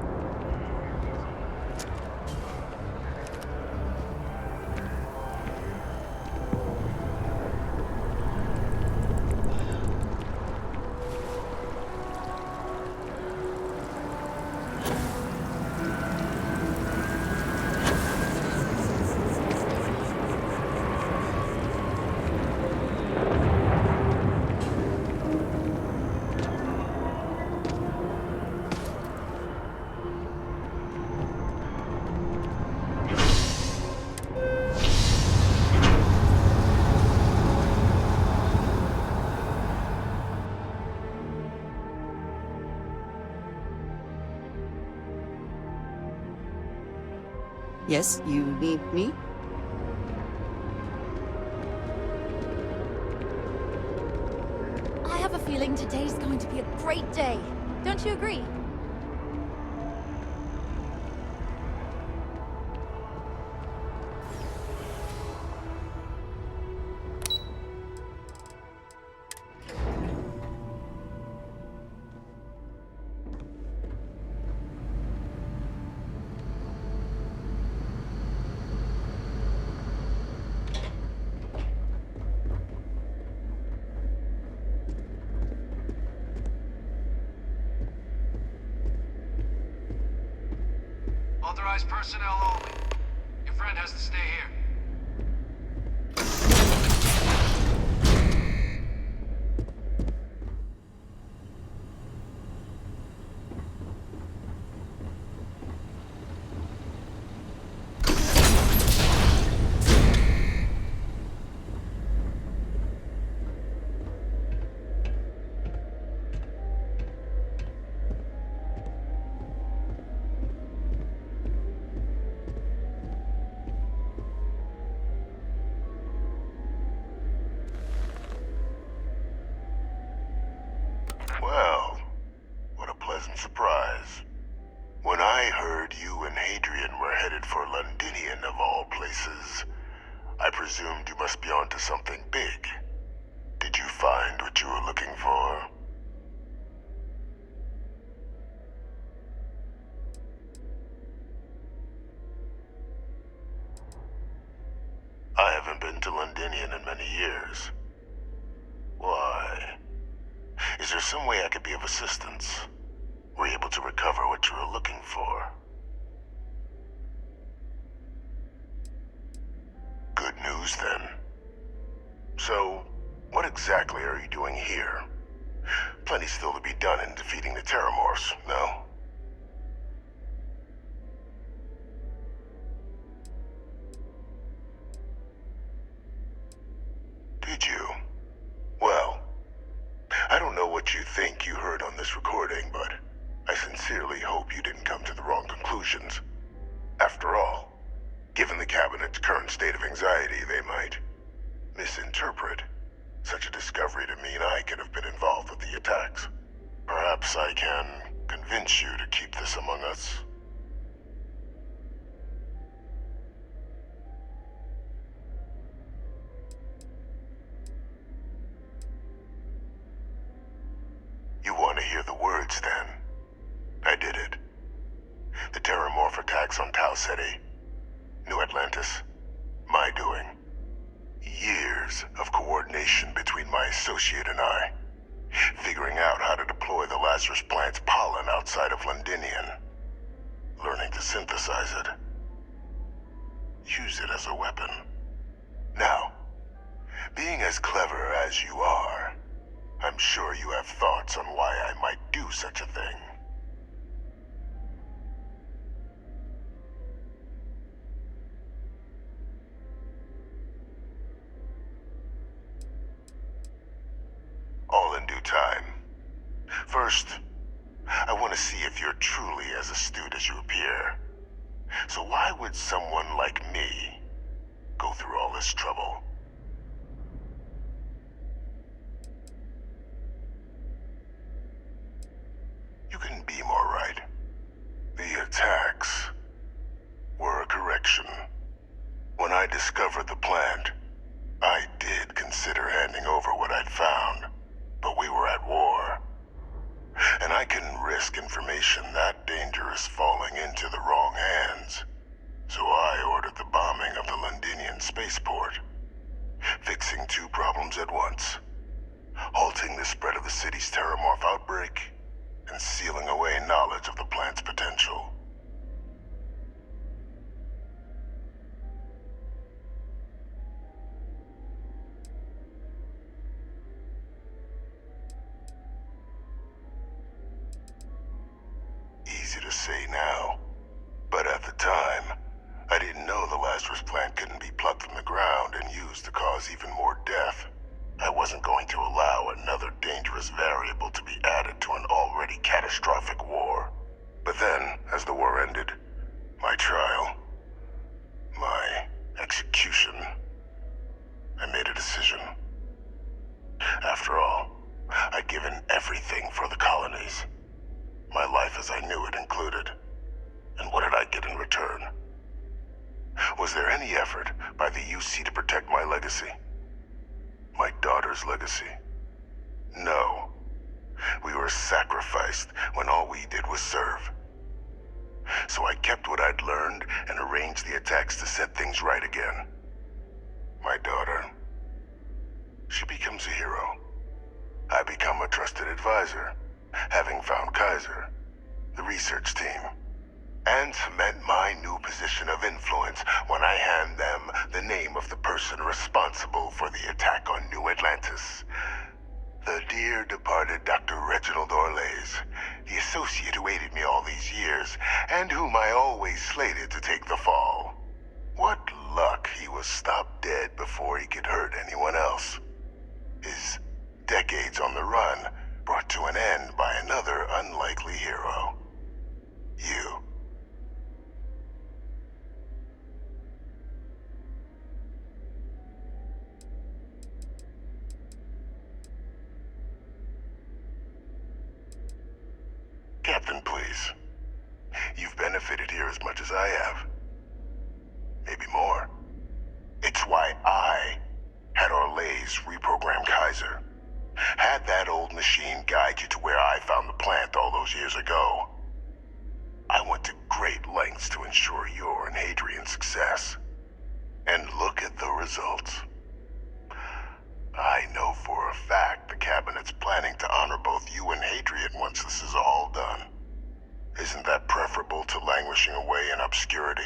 Yes, you need me? I have a feeling today's going to be a great day. Don't you agree? Authorized personnel only. Your friend has to stay here. Well, what a pleasant surprise. When I heard you and Hadrian were headed for Londinian of all places, I presumed you must be onto something big. Did you find what you were looking for? haven't been to Londinian in many years. Why? Is there some way I could be of assistance? Were you able to recover what you were looking for? Good news, then. So, what exactly are you doing here? Plenty still to be done in defeating the terrormorphs, no? Did you? Well, I don't know what you think you heard on this recording, but I sincerely hope you didn't come to the wrong conclusions. After all, given the Cabinet's current state of anxiety, they might misinterpret such a discovery to mean I could have been involved with the attacks. Perhaps I can convince you to keep this among us. You want to hear the words, then? I did it. The terrormorph attacks on Tau Ceti, New Atlantis, my doing. Years of coordination between my associate and I, figuring out how to deploy the Lazarus plant's pollen outside of Londinian, learning to synthesize it, use it as a weapon. Now, being as clever as you are, I'm sure you have thoughts on why I might do such a thing. All in due time. First, I want to see if you're truly as astute as you appear. So why would someone like me go through all this trouble? You couldn't be more right. The attacks were a correction. When I discovered the plant, I did consider handing over what I'd found, but we were at war. And I couldn't risk information that dangerous falling into the wrong hands. So I ordered the bombing of the Londinian spaceport, fixing two problems at once: halting the spread of the city's terrormorph outbreak, and sealing away knowledge of the plant's potential. Easy to say now, but at the time, I didn't know the Lazarus plant couldn't be plucked from the ground and used to cause even more death. I wasn't going to allow another dangerous variable to be added to an already catastrophic war. But then, as the war ended, my trial, my execution, I made a decision. After all, I'd given everything for the colonies. My life as I knew it included. And what did I get in return? Was there any effort by the UC to protect my legacy? My daughter's legacy? No. We were sacrificed when all we did was serve. So I kept what I'd learned and arranged the attacks to set things right again. My daughter, she becomes a hero. I become a trusted advisor, having found Kaiser, the research team, and cement my new position of influence when I hand them the name of the person responsible for the attack on New Atlantis. The dear departed Dr. Reginald Orlays, the associate who aided me all these years, and whom I always slated to take the fall. What luck he was stopped dead before he could hurt anyone else. His decades on the run brought to an end by another unlikely hero. You. Captain, please. You've benefited here as much as I have. Maybe more. It's why I had Orlays reprogram Kaiser. Had that old machine guide you to where I found the plant all those years ago. I went to great lengths to ensure your and Hadrian's success. And look at the results. I know for a fact the Cabinet's planning to honor both you and Hadrian once this is all done. Isn't that preferable to languishing away in obscurity?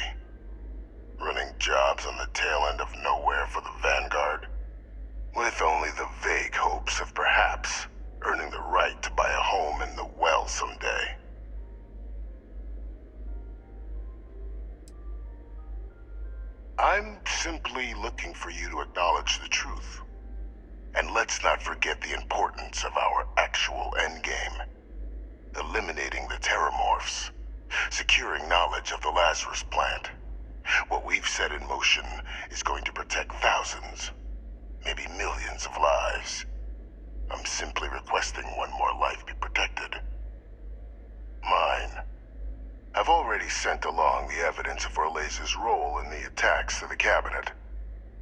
Running jobs on the tail end of nowhere for the Vanguard? With only the vague hopes of perhaps earning the right to buy a home in the well someday. I'm simply looking for you to acknowledge the truth. And let's not forget the importance of our actual endgame. Eliminating the terrormorphs. Securing knowledge of the Lazarus plant. What we've set in motion is going to protect thousands, maybe millions of lives. I'm simply requesting one more life be protected. Mine. I've already sent along the evidence of Orleza's role in the attacks to the Cabinet,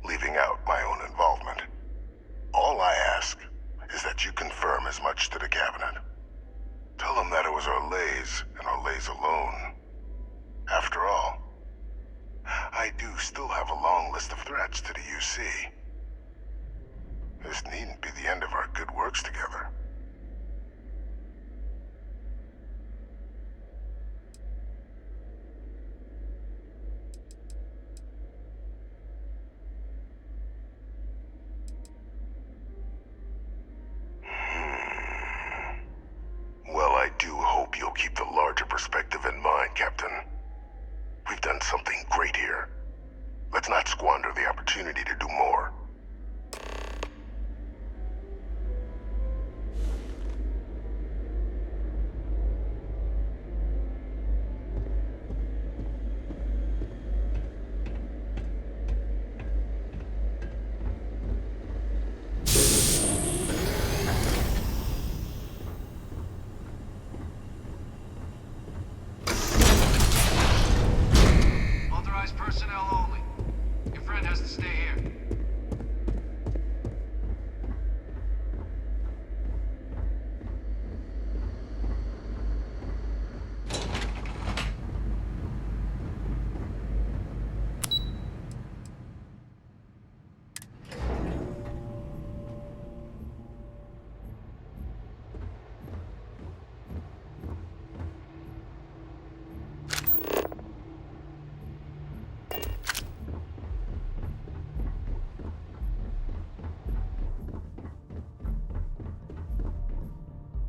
leaving out my own involvement. All I ask is that you confirm as much to the Cabinet. Tell them that it was Orlez and Orlez alone. After all, I do still have a long list of threats to the UC. This needn't be the end of our good works together. Well, I do hope you'll keep the larger perspective in mind, Captain. We've done something great here. Let's not squander the opportunity to do more. Personnel only. Your friend has to stay here.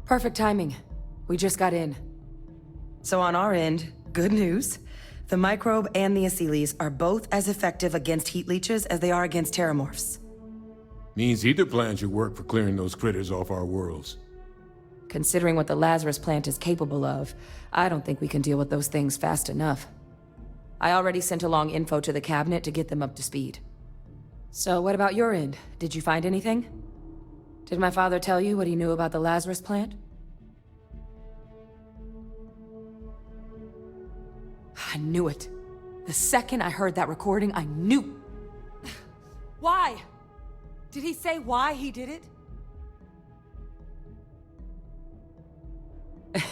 Perfect timing. We just got in. So on our end, good news. The microbe and the acyles are both as effective against heat leeches as they are against terrormorphs. Means either plan should work for clearing those critters off our worlds. Considering what the Lazarus plant is capable of, I don't think we can deal with those things fast enough. I already sent along info to the Cabinet to get them up to speed. So what about your end? Did you find anything? Did my father tell you what he knew about the Lazarus plant? I knew it. The second I heard that recording, I knew. Why? Did he say why he did it?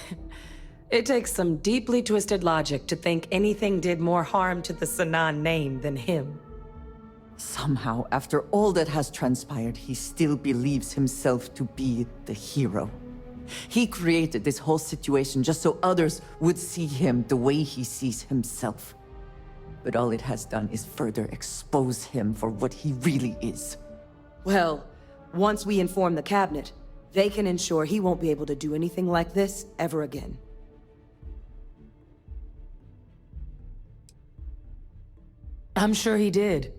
It takes some deeply twisted logic to think anything did more harm to the Sanan name than him. Somehow, after all that has transpired, he still believes himself to be the hero. He created this whole situation just so others would see him the way he sees himself. But all it has done is further expose him for what he really is. Well, once we inform the Cabinet, they can ensure he won't be able to do anything like this ever again. I'm sure he did.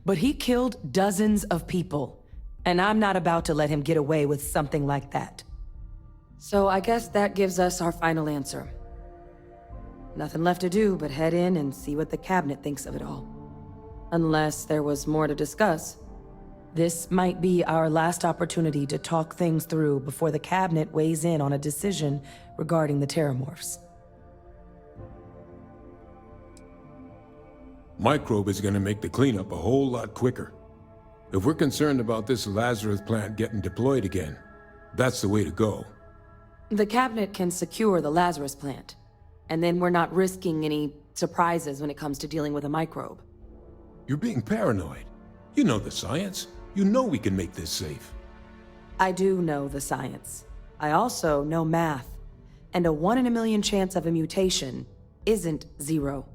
But he killed dozens of people, and I'm not about to let him get away with something like that. So I guess that gives us our final answer. Nothing left to do but head in and see what the Cabinet thinks of it all. Unless there was more to discuss. This might be our last opportunity to talk things through before the Cabinet weighs in on a decision regarding the terrormorphs. Microbe is gonna make the cleanup a whole lot quicker. If we're concerned about this Lazarus plant getting deployed again, that's the way to go. The Cabinet can secure the Lazarus plant, and then we're not risking any surprises when it comes to dealing with a microbe. You're being paranoid. You know the science. You know we can make this safe. I do know the science. I also know math. And a 1 in a million chance of a mutation isn't 0.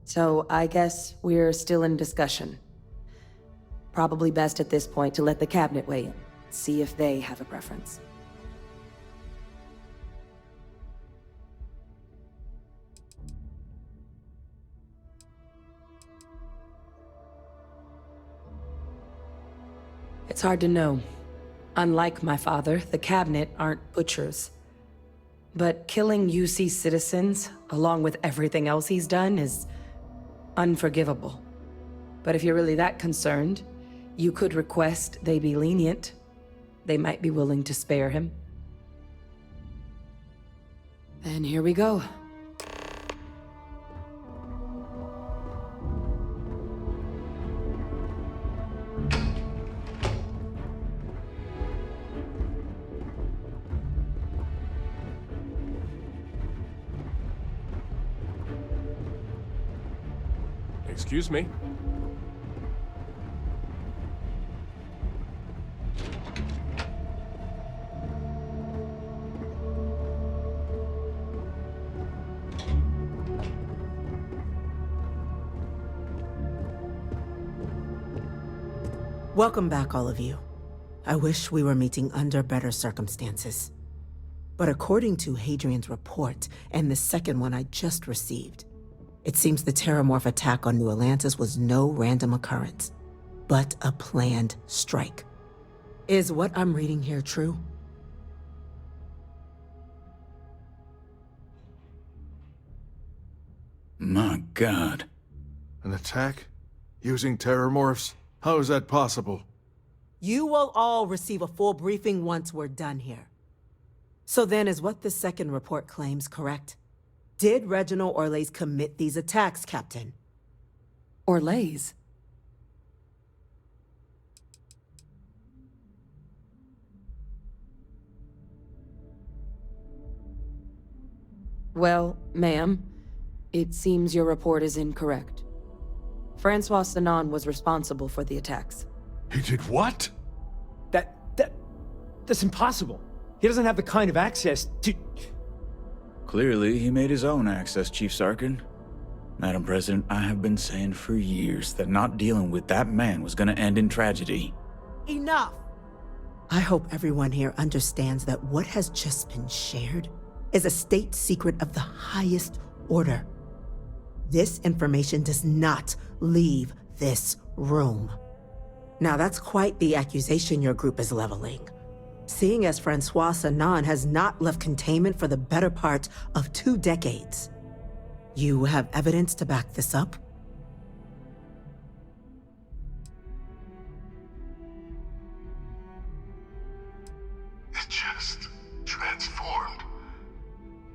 So I guess we're still in discussion. Probably best at this point to let the cabinet weigh in, see if they have a preference. It's hard to know. Unlike my father, the cabinet aren't butchers. But killing UC citizens, along with everything else he's done, is unforgivable. But if you're really that concerned, you could request they be lenient. They might be willing to spare him. Then here we go. Excuse me. Welcome back, all of you. I wish we were meeting under better circumstances. But according to Hadrian's report, and the second one I just received, it seems the terrormorph attack on New Atlantis was no random occurrence, but a planned strike. Is what I'm reading here true? My God. An attack? Using terrormorphs? How is that possible? You will all receive a full briefing once we're done here. So then, is what the second report claims correct? Did Reginald Orlays commit these attacks, Captain? Orlays? Well, ma'am, it seems your report is incorrect. Francois Sanon was responsible for the attacks. He did what? That's impossible. He doesn't have the kind of access to... Clearly, he made his own access, Chief Sarkin. Madam President, I have been saying for years that not dealing with that man was gonna end in tragedy. Enough! I hope everyone here understands that what has just been shared is a state secret of the highest order. This information does not leave this room. Now that's quite the accusation your group is leveling. Seeing as Francois Sanon has not left containment for the better part of 2 decades. You have evidence to back this up? It just transformed.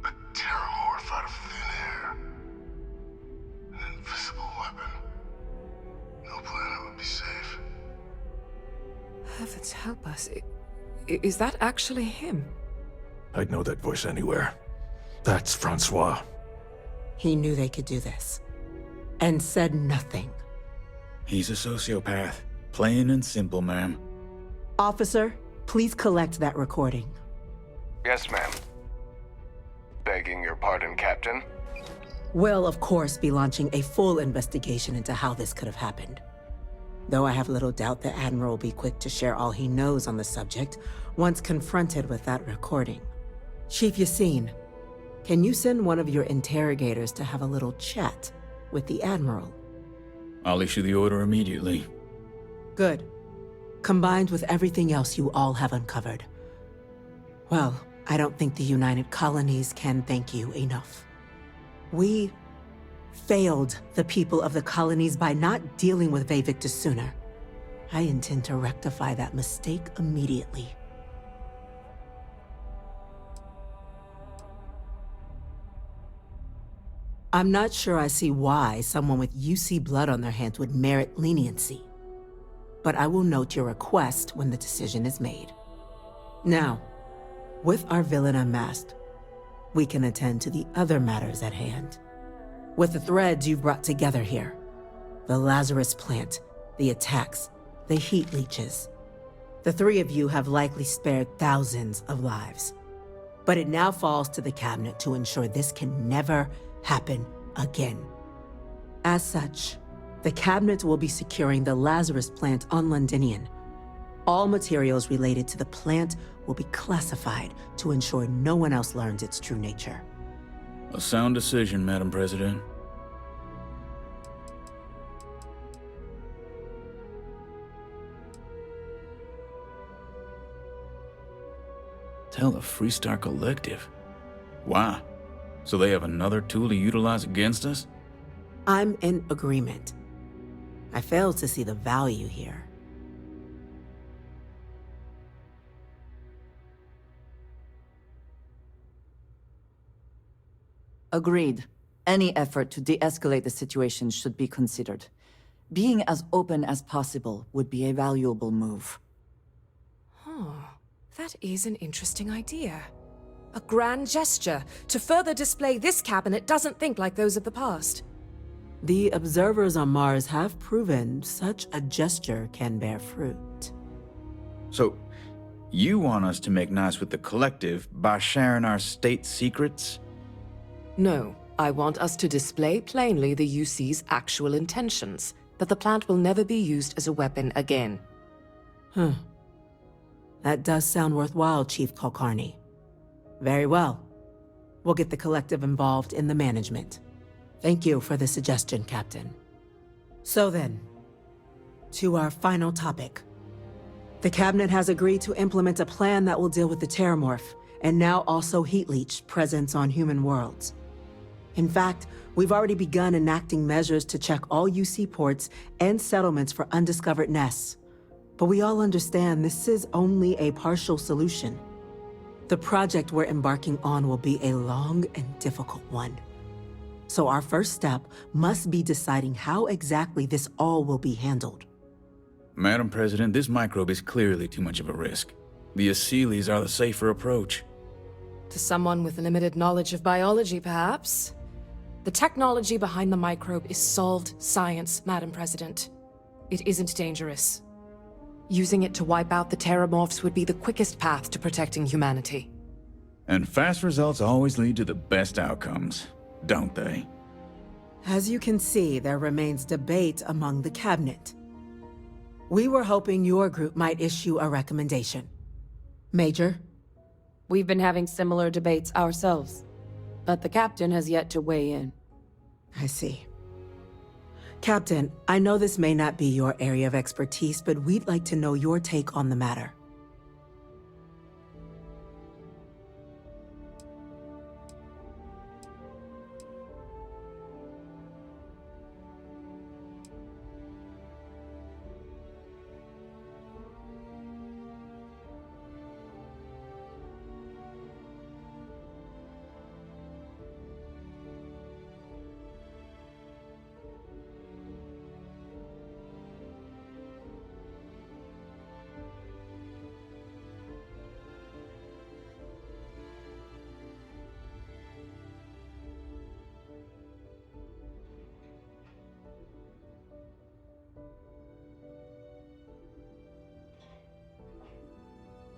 A terrormorph out of thin air. An invisible weapon. No planet would be safe. Heavens help us. Is that actually him? I'd know that voice anywhere. That's Francois. He knew they could do this. And said nothing. He's a sociopath. Plain and simple, ma'am. Officer, please collect that recording. Yes, ma'am. Begging your pardon, Captain. We'll, of course, be launching a full investigation into how this could have happened. Though I have little doubt the Admiral will be quick to share all he knows on the subject once confronted with that recording. Chief Yassine, can you send one of your interrogators to have a little chat with the Admiral? I'll issue the order immediately. Good. Combined with everything else you all have uncovered. Well, I don't think the United Colonies can thank you enough. We failed the people of the colonies by not dealing with Vivictus sooner. I intend to rectify that mistake immediately. I'm not sure I see why someone with UC blood on their hands would merit leniency. But I will note your request when the decision is made. Now, with our villain unmasked, we can attend to the other matters at hand. With the threads you've brought together here, The Lazarus plant, the attacks, the heat leeches. The three of you have likely spared thousands of lives. But it now falls to the cabinet to ensure this can never happen again. As such, the cabinet will be securing the Lazarus plant on Londinian. All materials related to the plant will be classified to ensure no one else learns its true nature. A sound decision, Madam President. Tell the Freestar Collective. Wow. So they have another tool to utilize against us? I'm in agreement. I fail to see the value here. Agreed. Any effort to de-escalate the situation should be considered. Being as open as possible would be a valuable move. That is an interesting idea. A grand gesture to further display this cabinet doesn't think like those of the past. The observers on Mars have proven such a gesture can bear fruit. So, you want us to make nice with the Collective by sharing our state secrets? No, I want us to display plainly the UC's actual intentions, that the plant will never be used as a weapon again. That does sound worthwhile, Chief Kulkarni. Very well. We'll get the Collective involved in the management. Thank you for the suggestion, Captain. So then, to our final topic. The Cabinet has agreed to implement a plan that will deal with the terrormorph, and now also heat leech presence on human worlds. In fact, we've already begun enacting measures to check all UC ports and settlements for undiscovered nests. But we all understand this is only a partial solution. The project we're embarking on will be a long and difficult one. So our first step must be deciding how exactly this all will be handled. Madam President, this microbe is clearly too much of a risk. The Aseles are the safer approach. To someone with limited knowledge of biology, perhaps? The technology behind the microbe is solved science, Madam President. It isn't dangerous. Using it to wipe out the terrormorphs would be the quickest path to protecting humanity. And fast results always lead to the best outcomes, don't they? As you can see, there remains debate among the Cabinet. We were hoping your group might issue a recommendation. Major? We've been having similar debates ourselves, but the Captain has yet to weigh in. I see. Captain, I know this may not be your area of expertise, but we'd like to know your take on the matter.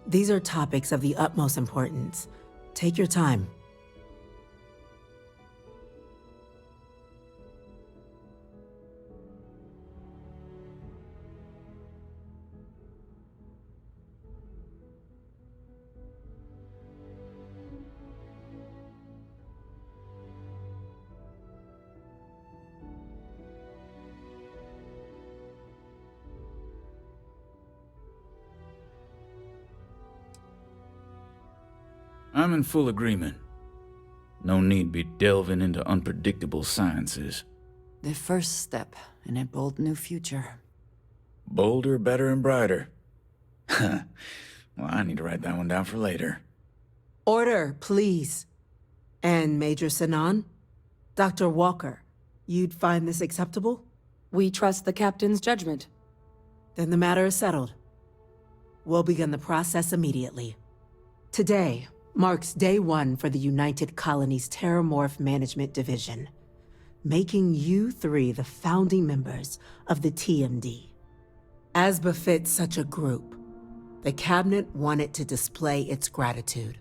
These are topics of the utmost importance. Take your time. I'm in full agreement. No need be delving into unpredictable sciences. The first step in a bold new future. Bolder, better, and brighter. Well, I need to write that one down for later. Order, please. And Major Sinan? Dr. Walker, you'd find this acceptable? We trust the Captain's judgment. Then the matter is settled. We'll begin the process immediately. Today marks day one for the United Colonies Terrormorph Management Division. making you three the founding members of the TMD. As befits such a group, the Cabinet wanted to display its gratitude.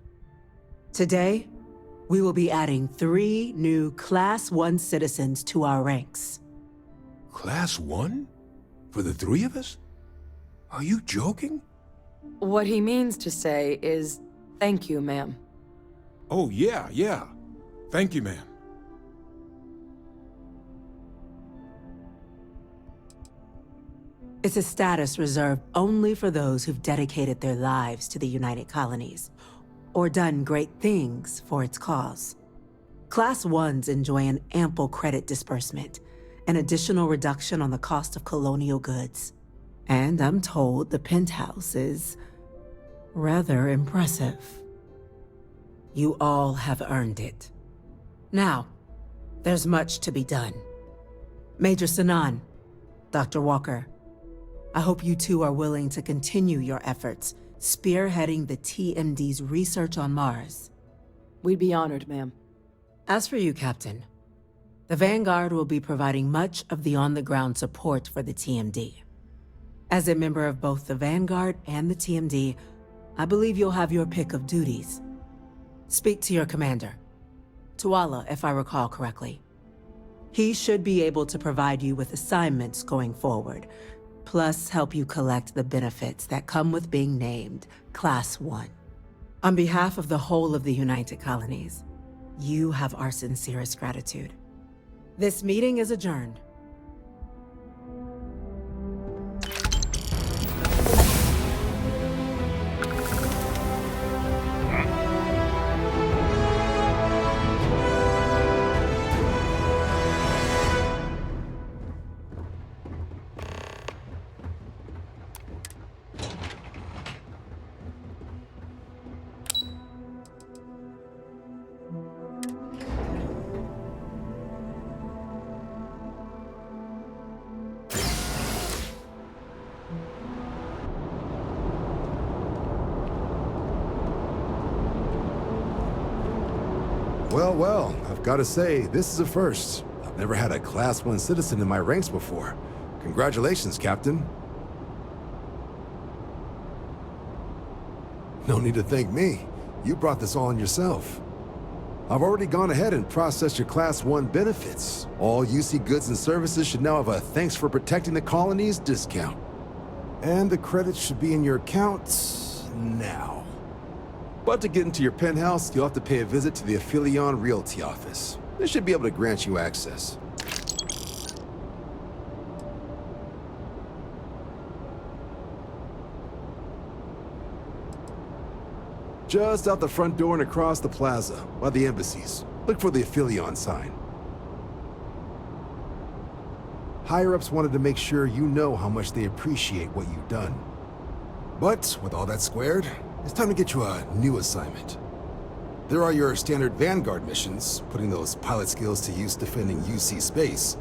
Today, we will be adding 3 new Class 1 citizens to our ranks. Class 1? For the 3 of us? Are you joking? What he means to say is, thank you, ma'am. Oh, yeah. Thank you, ma'am. It's a status reserved only for those who've dedicated their lives to the United Colonies, or done great things for its cause. Class 1s enjoy an ample credit disbursement, an additional reduction on the cost of colonial goods. And I'm told the penthouse is rather impressive. You all have earned it. Now, there's much to be done. Major Sanan, Dr. Walker, I hope you two are willing to continue your efforts spearheading the TMD's research on Mars. We'd be honored, ma'am. As for you, Captain, the Vanguard will be providing much of the on-the-ground support for the TMD. As a member of both the Vanguard and the TMD, I believe you'll have your pick of duties. Speak to your commander, Tuala, if I recall correctly. He should be able to provide you with assignments going forward, plus help you collect the benefits that come with being named Class 1. On behalf of the whole of the United Colonies, you have our sincerest gratitude. This meeting is adjourned. Well, I've got to say, this is a first. I've never had a Class 1 citizen in my ranks before. Congratulations, Captain. No need to thank me. You brought this all on yourself. I've already gone ahead and processed your Class 1 benefits. All UC goods and services should now have a thanks for protecting the colonies discount. And the credits should be in your accounts now. But to get into your penthouse, you'll have to pay a visit to the Aphelion Realty office. They should be able to grant you access. Just out the front door and across the plaza, by the embassies. Look for the Aphelion sign. Higher-ups wanted to make sure you know how much they appreciate what you've done. But with all that squared, it's time to get you a new assignment. There are your standard Vanguard missions, putting those pilot skills to use defending UC space.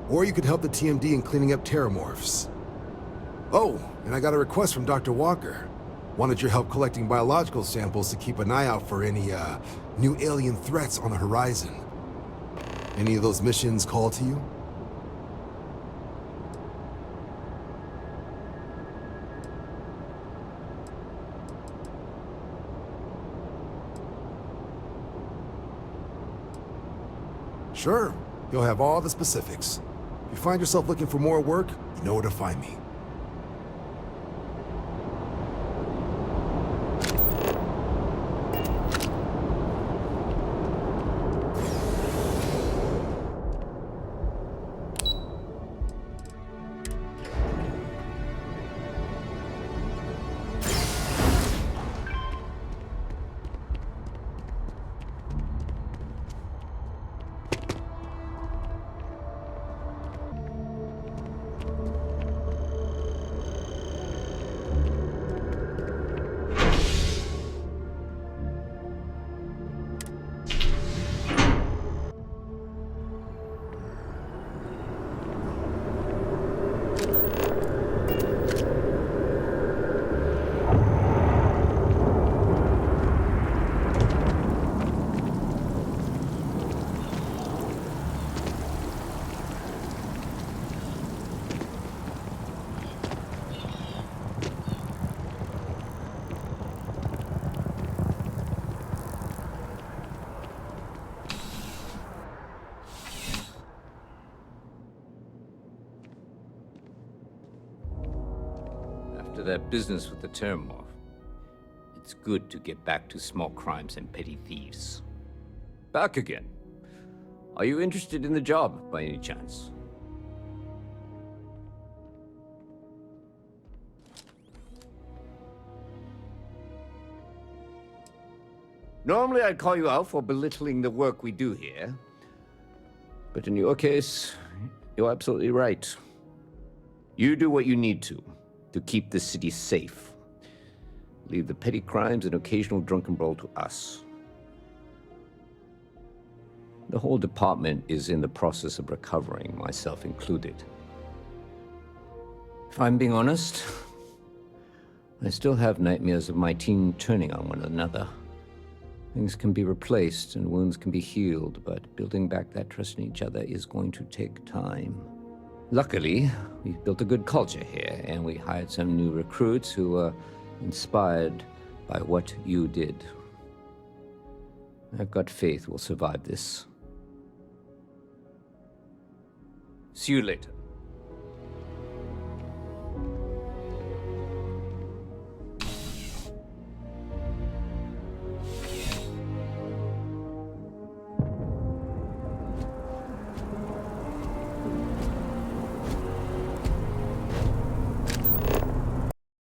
Or you could help the TMD in cleaning up terrormorphs. Oh, and I got a request from Dr. Walker. Wanted your help collecting biological samples to keep an eye out for any, new alien threats on the horizon. Any of those missions call to you? Sure, you'll have all the specifics. If you find yourself looking for more work, you know where to find me. After that business with the terrormorph, it's good to get back to small crimes and petty thieves. Back again. Are you interested in the job, by any chance? Normally I'd call you out for belittling the work we do here. But in your case, you're absolutely right. You do what you need to keep the city safe. Leave the petty crimes and occasional drunken brawl to us. The whole department is in the process of recovering, myself included. If I'm being honest, I still have nightmares of my team turning on one another. Things can be replaced and wounds can be healed, but building back that trust in each other is going to take time. Luckily, we've built a good culture here, and we hired some new recruits who are inspired by what you did. I've got faith we'll survive this. See you later.